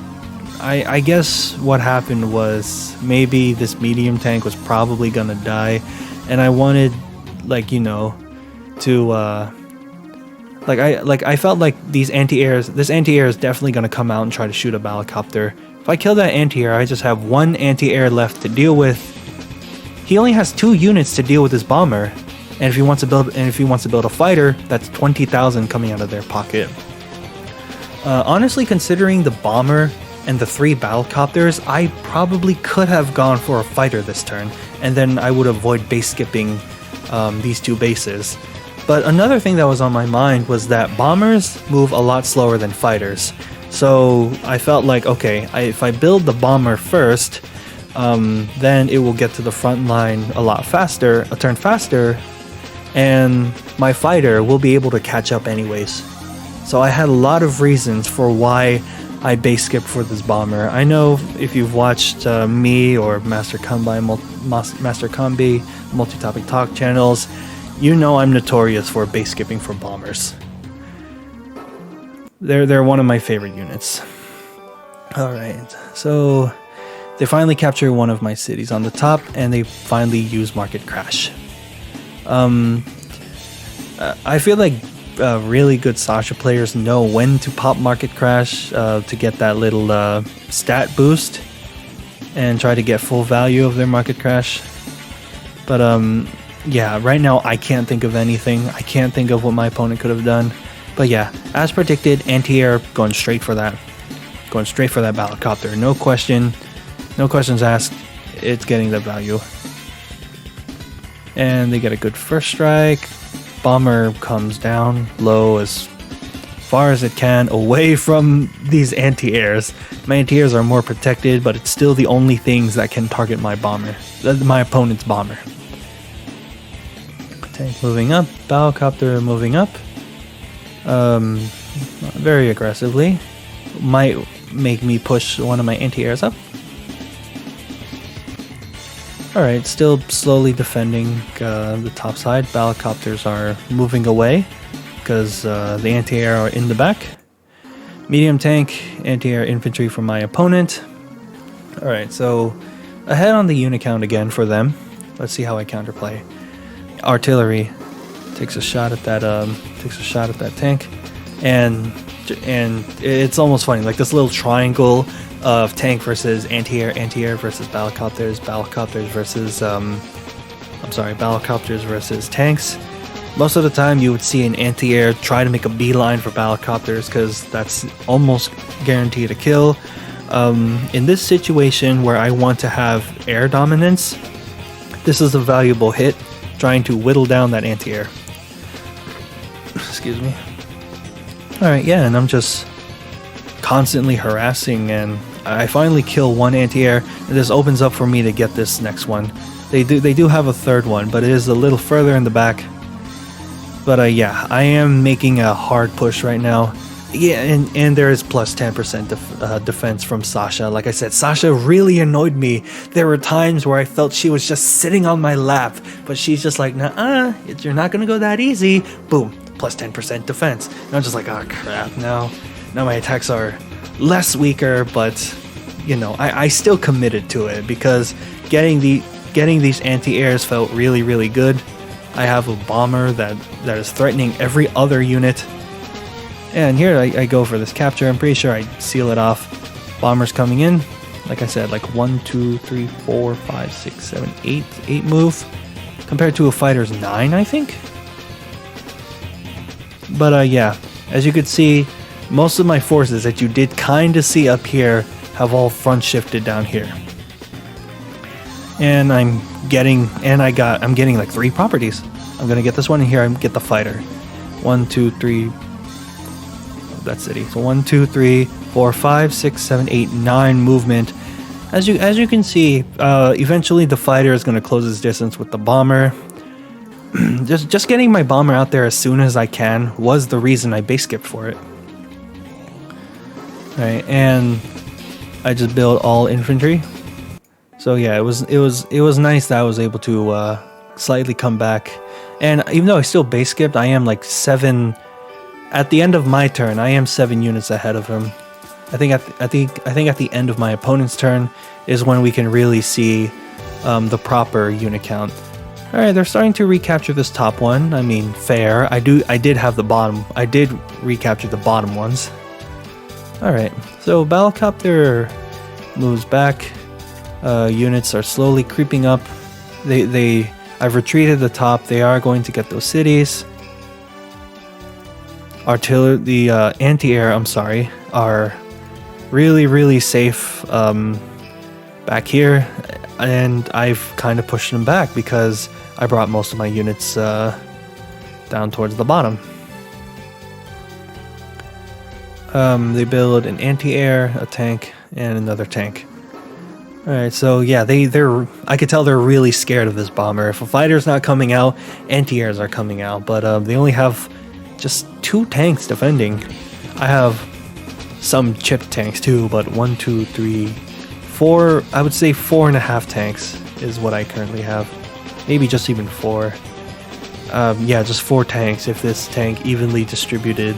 I guess what happened was maybe this medium tank was probably gonna die, and I wanted, like, you know, to I felt like this anti-air is definitely gonna come out and try to shoot a battlecopter. If I kill that anti-air, I just have 1 anti-air left to deal with. He only has 2 units to deal with this bomber, and if he wants to build a fighter, that's 20,000 coming out of their pocket. Honestly, considering the bomber and the 3 battlecopters, I probably could have gone for a fighter this turn, and then I would avoid base skipping these 2 bases. But another thing that was on my mind was that bombers move a lot slower than fighters. So I felt like, okay, if I build the bomber first, then it will get to the front line a turn faster, and my fighter will be able to catch up anyways. So I had a lot of reasons for why I base skipped for this bomber. I know if you've watched me or Master Combi multi-topic talk channels, you know I'm notorious for base skipping for bombers. They're one of my favorite units. Alright, so they finally capture one of my cities on the top, and they finally use Market Crash. I feel like really good Sasha players know when to pop Market Crash to get that little stat boost and try to get full value of their Market Crash. But yeah, right now I can't think of anything. I can't think of what my opponent could have done. But yeah, as predicted, anti-air going straight for that. Going straight for that battlecopter. No questions asked. It's getting the value. And they get a good first strike. Bomber comes down low as far as it can, away from these anti-airs. My anti-airs are more protected, but it's still the only things that can target my bomber, my opponent's bomber. Tank moving up, battlecopter moving up. Very aggressively. Might make me push one of my anti-airs up. Alright, still slowly defending the top side. Battlecopters are moving away because the anti-air are in the back. Medium tank, anti-air infantry from my opponent. Alright, so ahead on the unit count again for them. Let's see how I counterplay. Artillery takes a shot at that tank, and it's almost funny, like this little triangle of tank versus anti-air versus battlecopters versus tanks. Most of the time you would see an anti-air try to make a beeline for battlecopters because that's almost guaranteed a kill. In this situation where I want to have air dominance, this is a valuable hit, trying to whittle down that anti-air. Excuse me. Alright, yeah, and I'm just constantly harassing, and I finally kill one anti-air, and this opens up for me to get this next one. They do have a third one, but it is a little further in the back. But yeah, I am making a hard push right now. Yeah, and there is plus 10% defense from Sasha. Like I said, Sasha really annoyed me. There were times where I felt she was just sitting on my lap, but she's just like, nah, you're not gonna go that easy. Boom, plus 10% defense. And I'm just like, oh crap, now my attacks are less weaker, but you know, I still committed to it because getting these anti-airs felt really, really good. I have a bomber that is threatening every other unit. And here I go for this capture. I'm pretty sure I seal it off. Bombers coming in. Like I said, like 1, 2, 3, 4, 5, 6, 7, 8. 8 move. Compared to a fighter's 9, I think. But yeah, as you could see, most of my forces that you did kind of see up here have all front shifted down here. And I'm getting like 3 properties. I'm gonna get this one in here. I'm get the fighter. 1, 2, 3. That city. So 1, 2, 3, 4, 5, 6, 7, 8, 9 movement. As you can see, eventually the fighter is going to close his distance with the bomber. just getting my bomber out there as soon as I can was the reason I base skipped for it. Alright, and I just built all infantry. So yeah, it was nice that I was able to slightly come back. And even though I still base skipped, I am like 7 at the end of my turn. I am 7 units ahead of him. I think at the end of my opponent's turn is when we can really see the proper unit count. All right, they're starting to recapture this top one. I mean, fair. I did have the bottom. I did recapture the bottom ones. All right, so Battlecopter moves back. Units are slowly creeping up. I've retreated the top. They are going to get those cities. Artillery, the anti-air, I'm sorry, are really safe back here, and I've kind of pushed them back because I brought most of my units down towards the bottom. They build an anti-air, a tank, and another tank. Alright, so yeah, I could tell they're really scared of this bomber. If a fighter's not coming out, anti-airs are coming out, but they only have just 2 tanks defending. I have some chipped tanks too, but 1, 2, 3, 4, I would say 4.5 tanks is what I currently have. Maybe just even 4. Yeah, just 4 tanks if this tank evenly distributed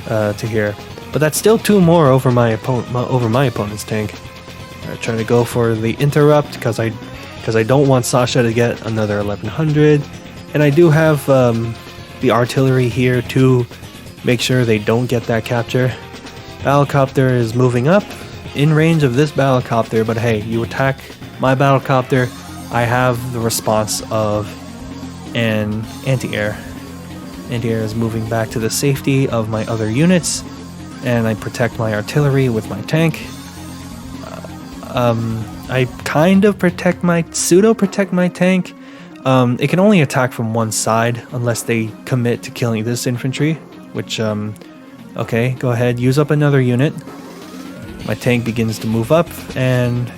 to here. But that's still 2 more over my opponent's tank. Trying to go for the interrupt because I don't want Sasha to get another 1100, and I do have the artillery here to make sure they don't get that capture. Battlecopter is moving up in range of this Battlecopter, but hey, you attack my Battlecopter, I have the response of an anti-air. Anti-air is moving back to the safety of my other units, and I protect my artillery with my tank. I kind of pseudo-protect my tank. It can only attack from one side unless they commit to killing this infantry, which, okay, go ahead, use up another unit. My tank begins to move up, and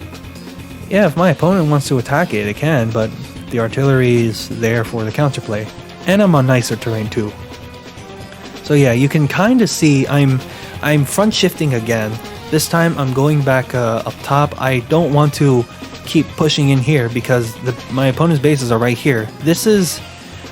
yeah, if my opponent wants to attack it, it can, but the artillery is there for the counterplay. And I'm on nicer terrain too. So yeah, you can kind of see I'm front shifting again. This time I'm going back up top. I don't want to keep pushing in here because my opponent's bases are right here. This is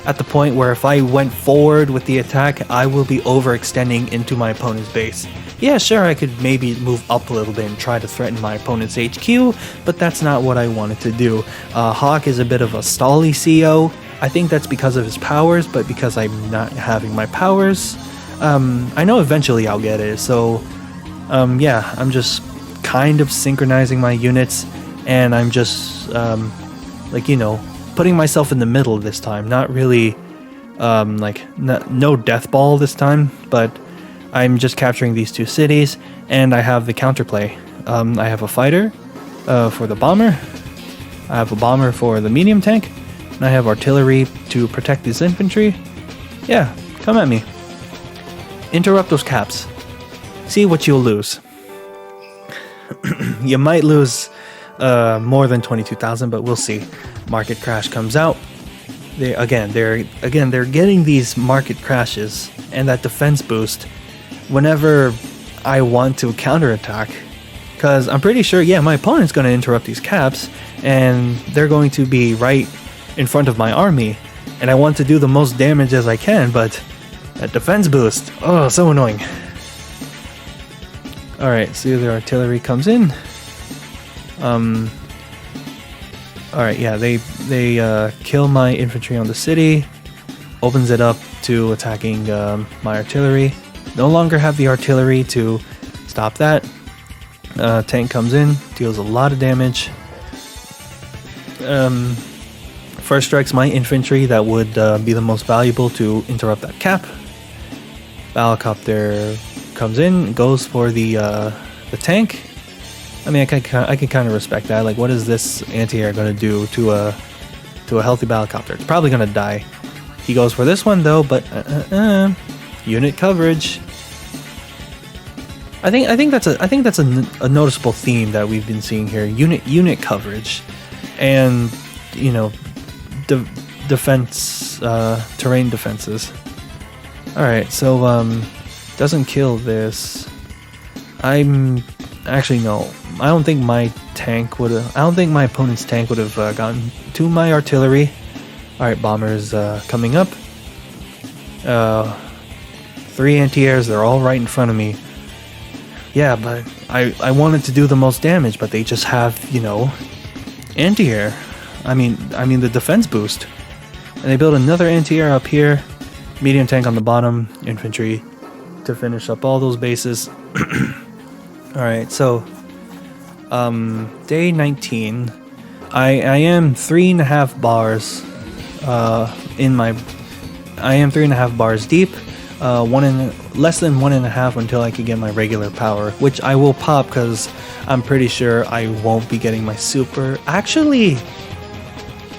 at the point where if I went forward with the attack, I will be overextending into my opponent's base. Yeah, sure, I could maybe move up a little bit and try to threaten my opponent's HQ, but that's not what I wanted to do. Hawke is a bit of a stally CO. I think that's because of his powers, but because I'm not having my powers, I know eventually I'll get it, so yeah, I'm just kind of synchronizing my units, and I'm just, like, you know, putting myself in the middle this time. Not really, no death ball this time, but I'm just capturing these 2 cities, and I have the counterplay. I have a fighter for the bomber, I have a bomber for the medium tank, and I have artillery to protect this infantry. Yeah, come at me. Interrupt those caps. See what you'll lose. You might lose more than 22,000, but we'll see. Market crash comes out. They're getting these market crashes and that defense boost whenever I want to counterattack. Because I'm pretty sure, yeah, my opponent's going to interrupt these caps, and they're going to be right in front of my army. And I want to do the most damage as I can, but that defense boost, oh, so annoying. Alright, so the artillery comes in. Alright, yeah, they kill my infantry on the city. Opens it up to attacking my artillery. No longer have the artillery to stop that. Tank comes in, deals a lot of damage. First strikes my infantry, that would be the most valuable to interrupt that cap. Battlecopter comes in, goes for the tank. I mean, I can kind of respect that. Like, what is this anti-air going to do to a healthy Battlecopter? It's probably going to die. He goes for this one though, but unit coverage. I think that's a noticeable theme that we've been seeing here. Unit coverage, and you know, defense, terrain defenses. Alright, so, doesn't kill this. Actually, no. I don't think my opponent's tank would have gotten to my artillery. Alright, bombers coming up. 3 anti-airs, they're all right in front of me. Yeah, but I wanted to do the most damage, but they just have, you know, anti-air. I mean the defense boost. And they build another anti-air up here. Medium tank on the bottom, infantry to finish up all those bases. Alright, so day 19. I am 3.5 bars I am 3.5 bars deep. Less than 1.5 until I can get my regular power, which I will pop because I'm pretty sure I won't be getting my super. Actually,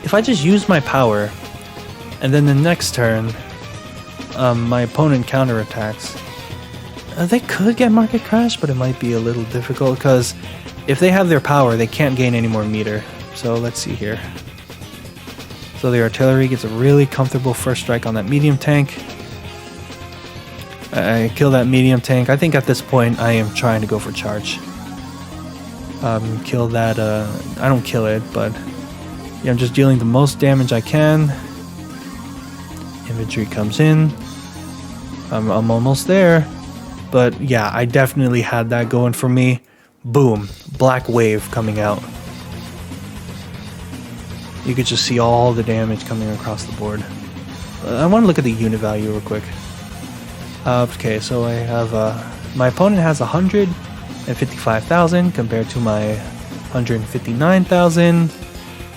if I just use my power and then the next turn my opponent counterattacks, they could get market crash, but it might be a little difficult because if they have their power, they can't gain any more meter. So let's see here. So the artillery gets a really comfortable first strike on that medium tank. I kill that medium tank. I think at this point I am trying to go for charge. Kill that, I don't kill it, but yeah, I'm just dealing the most damage I can. Infantry comes in. I'm almost there. But yeah, I definitely had that going for me. Boom. Black wave coming out. You could just see all the damage coming across the board. I want to look at the unit value real quick. Okay, so I have my opponent has 155,000 compared to my 159,000.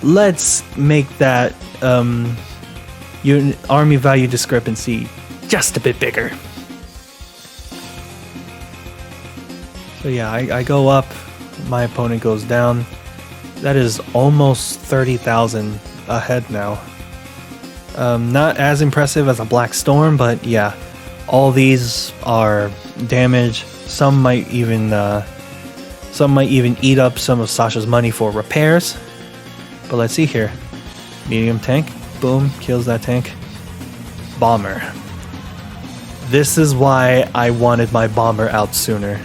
Let's make that unit army value discrepancy just a bit bigger. So yeah, I go up, my opponent goes down. That is almost 30,000 ahead now. Not as impressive as a Black Storm, but yeah, all these are damage. Some might even eat up some of Sasha's money for repairs. But let's see here. Medium tank, boom, kills that tank. Bomber. This is why I wanted my bomber out sooner.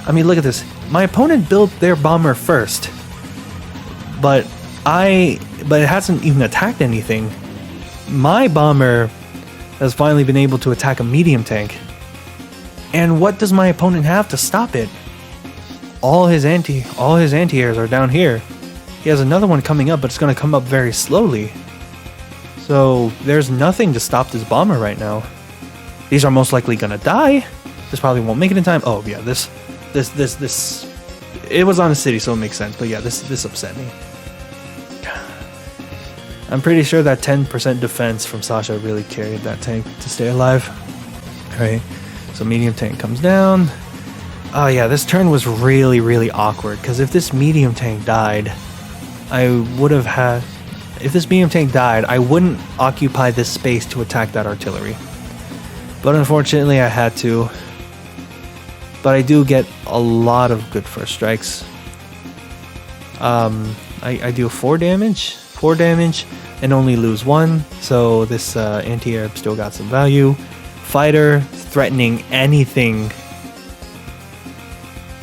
I mean, look at this. My opponent built their bomber first. But it hasn't even attacked anything. My bomber has finally been able to attack a medium tank. And what does my opponent have to stop it? All his anti-airs are down here. He has another one coming up, but it's going to come up very slowly. So there's nothing to stop this bomber right now. These are most likely going to die. This probably won't make it in time. Oh yeah, this. It was on a city, so it makes sense. But yeah, this upset me. I'm pretty sure that 10% defense from Sasha really carried that tank to stay alive. Alright, so medium tank comes down. Oh yeah, this turn was really, really awkward, because if this medium tank died, I wouldn't occupy this space to attack that artillery. But unfortunately, I had to. But I do get a lot of good first strikes. I deal 4 damage, and only lose 1. So this anti-air still got some value. Fighter, threatening anything.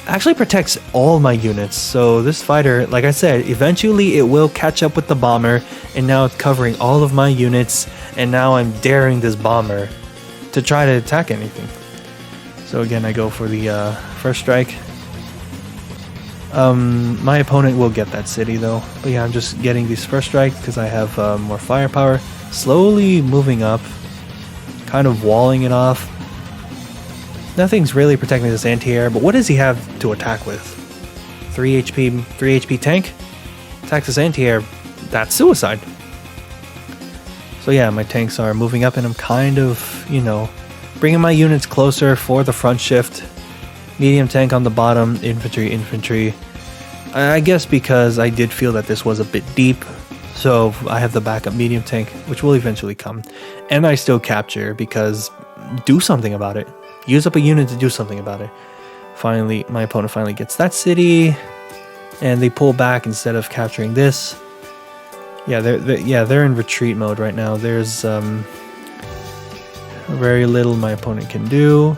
Actually protects all my units. So this fighter, like I said, eventually it will catch up with the bomber. And now it's covering all of my units. And now I'm daring this bomber to try to attack anything. So again, I go for the first strike. My opponent will get that city though. But yeah, I'm just getting these first strikes because I have more firepower. Slowly moving up. Kind of walling it off. Nothing's really protecting this anti-air, but what does he have to attack with? 3 HP tank? Attacks this anti-air. That's suicide. So yeah, my tanks are moving up and I'm kind of, bringing my units closer for the front shift. Medium tank on the bottom, infantry. I guess because I did feel that this was a bit deep, so I have the backup medium tank, which will eventually come. And I still capture because do something about it. Use up a unit to do something about it. Finally, my opponent finally gets that city, and they pull back instead of capturing this. Yeah, they're in retreat mode right now. There's very little my opponent can do.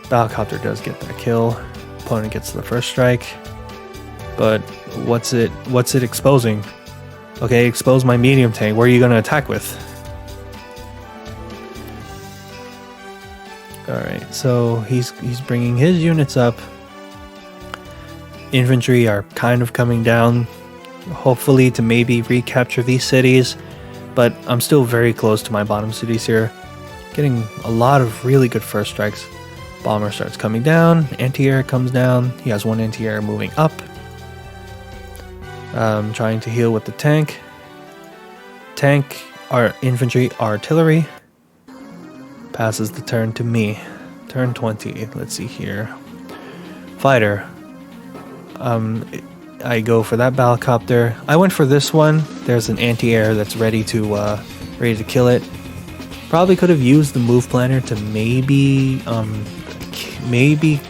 Helicopter does get that kill. Opponent gets the first strike. But what's it exposing? Okay, expose my medium tank. Where are you gonna attack with? Alright, so he's bringing his units up. Infantry are kind of coming down, hopefully to maybe recapture these cities, but I'm still very close to my bottom cities here. Getting a lot of really good first strikes. Bomber starts coming down, anti-air comes down, he has one anti-air moving up. Trying to heal with the tank. Tank, our infantry, artillery. Passes the turn to me. Turn 20. Let's see here. Fighter. I go for that Helicopter. I went for this one. There's an anti-air that's ready to kill it. Probably could have used the move planner to maybe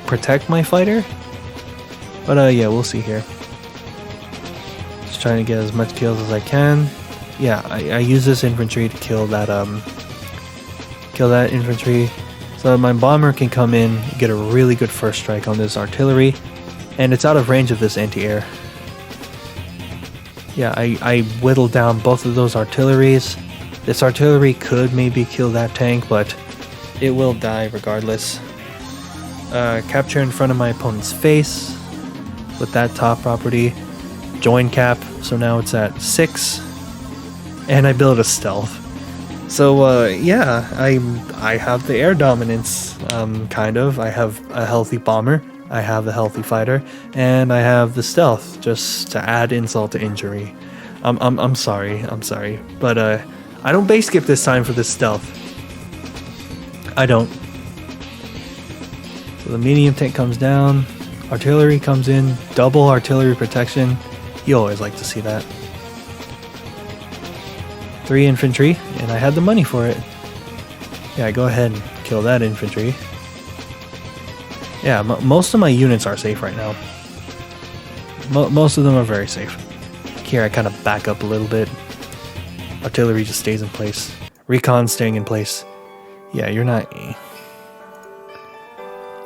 protect my fighter. But yeah, we'll see here. Just trying to get as much kills as I can. Yeah, I use this infantry to kill that infantry, so that my bomber can come in, get a really good first strike on this artillery, and it's out of range of this anti-air. Yeah, I whittled down both of those artilleries. This artillery could maybe kill that tank, but it will die regardless. Capture in front of my opponent's face with that top property. Join cap, so now it's at 6. And I build a stealth. So yeah, I have the air dominance, kind of. I have a healthy bomber, I have a healthy fighter, and I have the stealth, just to add insult to injury. I'm sorry, but I don't base skip this time for this stealth. I don't. So the medium tank comes down, artillery comes in, double artillery protection. You always like to see that. 3 infantry, and I had the money for it. Yeah, go ahead and kill that infantry. Yeah, most of my units are safe right now. Most of them are very safe. Here I kind of back up a little bit. Artillery just stays in place. Recon staying in place. Yeah, you're not...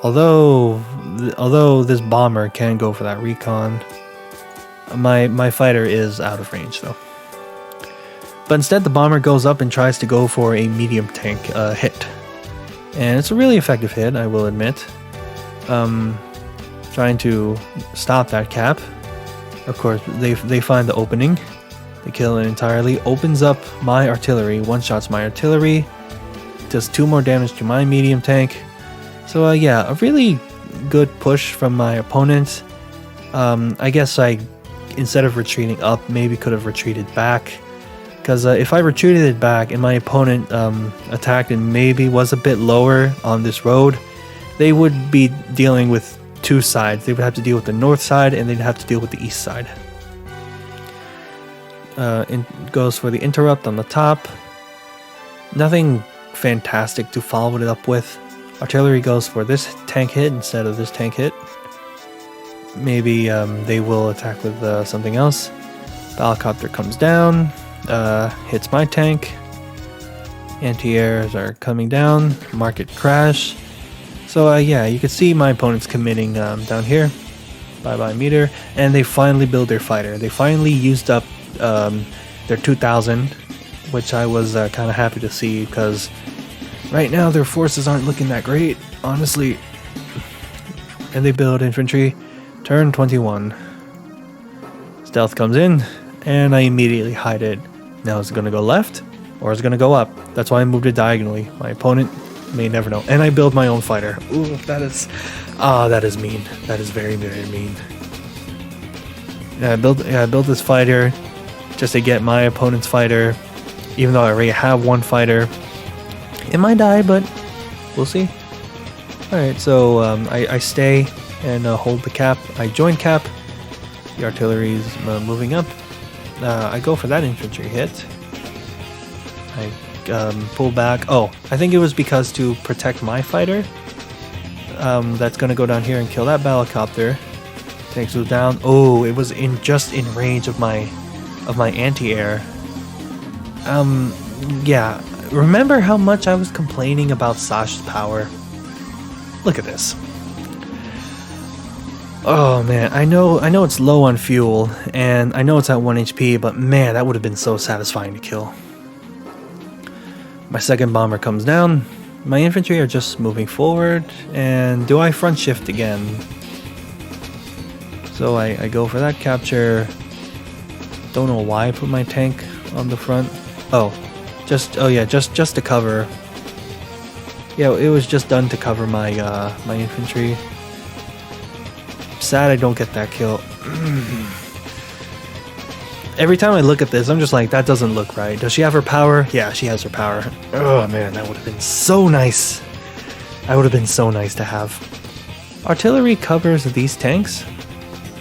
Although this bomber can go for that recon, my fighter is out of range though. But instead the bomber goes up and tries to go for a medium tank hit. And it's a really effective hit, I will admit. Trying to stop that cap. Of course, they find the opening. They kill it entirely. Opens up my artillery. One-shots my artillery. Does 2 more damage to my medium tank. So yeah, a really good push from my opponent. I guess instead of retreating up, maybe could have retreated back. Because if I retreated back and my opponent attacked and maybe was a bit lower on this road, they would be dealing with 2 sides. They would have to deal with the north side and they'd have to deal with the east side. Goes for the interrupt on the top. Nothing fantastic to follow it up with. Artillery goes for this tank hit instead of this tank hit. Maybe they will attack with something else. The helicopter comes down, hits my tank. Anti-airs are coming down. Market crash. So yeah, you can see my opponent's committing down here. Bye-bye meter. And they finally build their fighter. They finally used up their 2,000, which I was kind of happy to see because right now their forces aren't looking that great, honestly. And they build infantry. Turn 21. Stealth comes in, and I immediately hide it. Now is it going to go left, or is it going to go up? That's why I moved it diagonally. My opponent may never know. And I build my own fighter. Ooh, that is mean. That is very, very mean. Yeah, I built this fighter just to get my opponent's fighter, even though I already have one fighter. It might die, but we'll see. Alright, so I stay and hold the cap. I join cap. The artillery is moving up. I go for that infantry hit. I pull back. Oh, I think it was because to protect my fighter. That's going to go down here and kill that helicopter. Takes it down. Oh, it was just in range of my anti-air. Yeah. Remember how much I was complaining about Sasha's power? Look at this. Oh man, I know it's low on fuel, and I know it's at 1 HP, but man, that would have been so satisfying to kill. My second bomber comes down, my infantry are just moving forward, and do I front shift again? So I go for that capture. Don't know why I put my tank on the front. Oh yeah, just to cover. Yeah, it was just done to cover my my infantry. Sad I don't get that kill. Every time I look at this, I'm just like, that doesn't look right. Does she have her power? Yeah, she has her power. Oh man, that would have been so nice. That would have been so nice to have. Artillery covers these tanks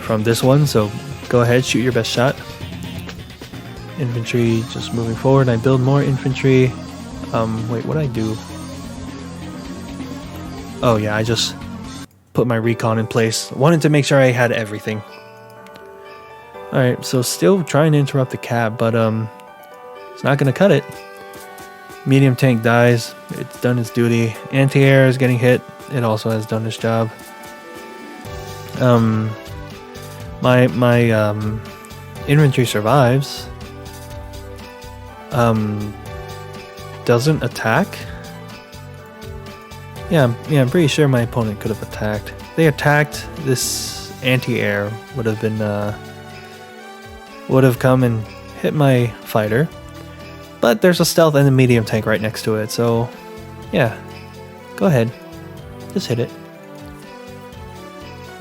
from this one, so go ahead, shoot your best shot. Infantry just moving forward. I build more infantry. Wait, what'd I do? Oh yeah, I just put my recon in place. Wanted to make sure I had everything. Alright, so still trying to interrupt the cab, but it's not gonna cut it. Medium tank dies. It's done its duty. Anti-air is getting hit. It also has done its job. My infantry survives. Doesn't attack. Yeah, I'm pretty sure my opponent could have attacked. They attacked. This anti-air would have been would have come and hit my fighter. But there's a stealth and a medium tank right next to it, so yeah, go ahead, just hit it.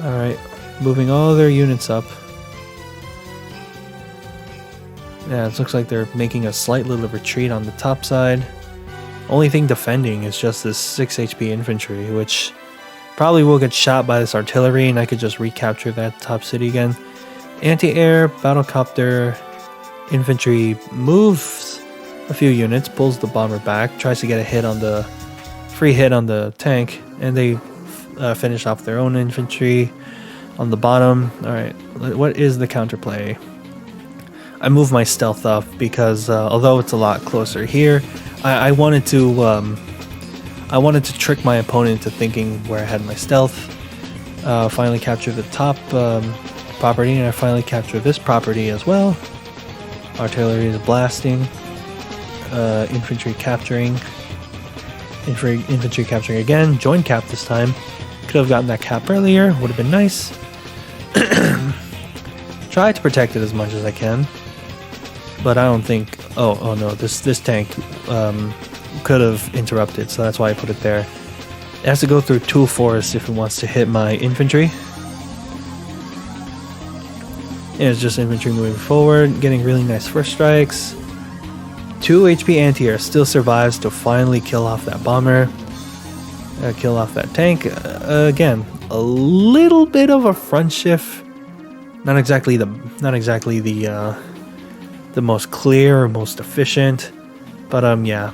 All right, moving all their units up. Yeah, it looks like they're making a slight little retreat on the top side. Only thing defending is just this 6 HP infantry, which probably will get shot by this artillery, and I could just recapture that top city again. Anti-air, battlecopter, infantry moves a few units, pulls the bomber back, tries to get a hit on the free hit on the tank, and they finish off their own infantry on the bottom. All right, what is the counterplay? I move my stealth up because although it's a lot closer here, I wanted to trick my opponent into thinking where I had my stealth. Finally capture the top property, and I finally capture this property as well. Artillery is blasting. Infantry capturing. Infantry capturing again. Join cap this time. Could have gotten that cap earlier. Would have been nice. Try to protect it as much as I can. But I don't think... Oh no, this tank could have interrupted, so that's why I put it there. It has to go through 2 forests if it wants to hit my infantry. And it's just infantry moving forward, getting really nice first strikes. 2 HP anti-air still survives to finally kill off that bomber. Kill off that tank. Again, a little bit of a front shift. Not exactly the most clear or most efficient, but yeah,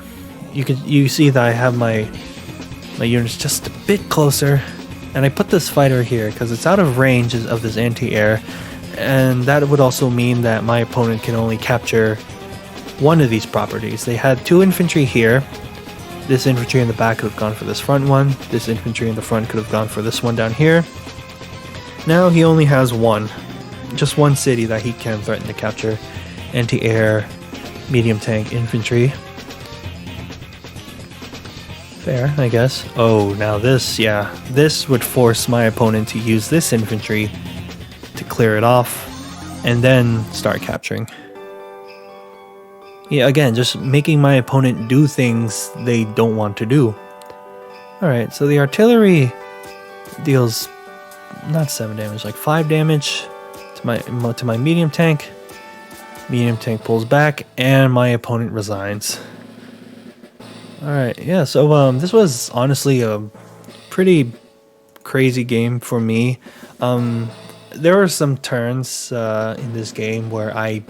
you see that I have my units just a bit closer, and I put this fighter here because it's out of range of this anti-air, and that would also mean that my opponent can only capture one of these properties. They had 2 infantry here. This infantry in the back could have gone for this front one. This infantry in the front could have gone for this one down here. Now he only has one, just one city that he can threaten to capture. Anti-air, medium tank, infantry. Fair, I guess. Oh, now this, yeah. This would force my opponent to use this infantry to clear it off, and then start capturing. Yeah, again, just making my opponent do things they don't want to do. Alright, so the artillery deals not 7 damage, like 5 damage to my medium tank. Medium tank pulls back, and my opponent resigns. Alright, yeah, so this was honestly a pretty crazy game for me. There were some turns in this game where I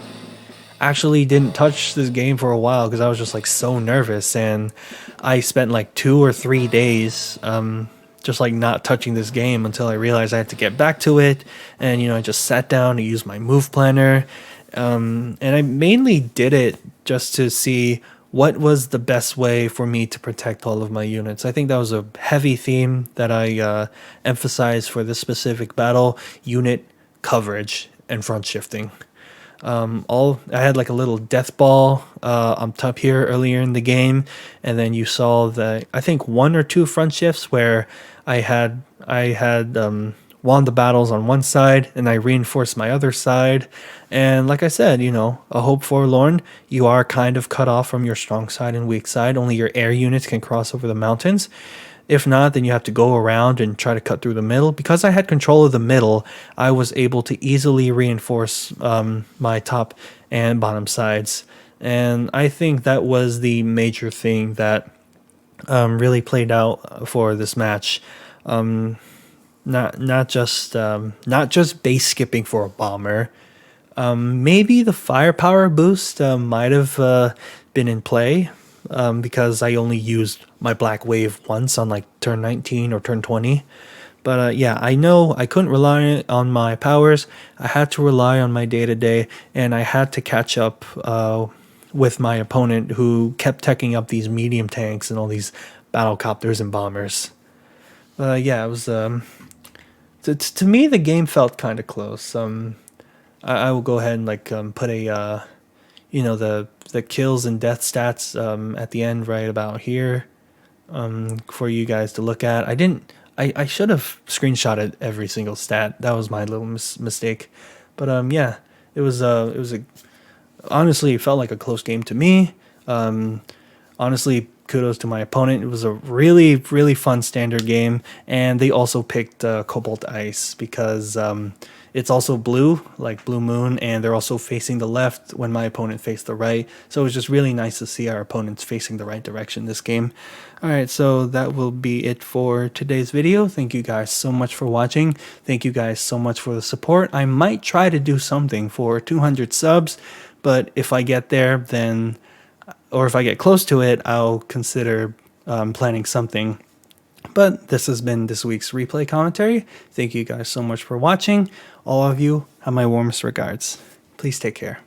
actually didn't touch this game for a while because I was just like so nervous, and I spent like 2 or 3 days just like not touching this game until I realized I had to get back to it, and I just sat down and used my move planner. And I mainly did it just to see what was the best way for me to protect all of my units. I think that was a heavy theme that I emphasized for this specific battle: unit coverage and front shifting. I had like a little death ball on top here earlier in the game, and then you saw the, I think, 1 or 2 front shifts where I had won the battles on one side and I reinforced my other side. And like I said, a hope forlorn, you are kind of cut off from your strong side and weak side. Only your air units can cross over the mountains. If not, then you have to go around and try to cut through the middle. Because I had control of the middle, I was able to easily reinforce my top and bottom sides. And I think that was the major thing that really played out for this match. Not just base skipping for a bomber. Maybe the firepower boost might have been in play. Because I only used my black wave once on like turn 19 or turn 20. But yeah, I know I couldn't rely on my powers. I had to rely on my day-to-day, and I had to catch up with my opponent, who kept teching up these medium tanks and all these battle copters and bombers. Yeah, it was... to me, the game felt kind of close. I will go ahead and like put a... the kills and death stats at the end right about here for you guys to look at. I should have screenshotted every single stat. That was my little mistake. But yeah, it was honestly, it felt like a close game to me. Honestly, kudos to my opponent. It was a really, really fun standard game, and they also picked Cobalt Ice because it's also blue, like Blue Moon, and they're also facing the left when my opponent faced the right. So it was just really nice to see our opponents facing the right direction this game. Alright, so that will be it for today's video. Thank you guys so much for watching. Thank you guys so much for the support. I might try to do something for 200 subs, but if I get there, then... or if I get close to it, I'll consider planning something. But this has been this week's replay commentary. Thank you guys so much for watching. All of you have my warmest regards. Please take care.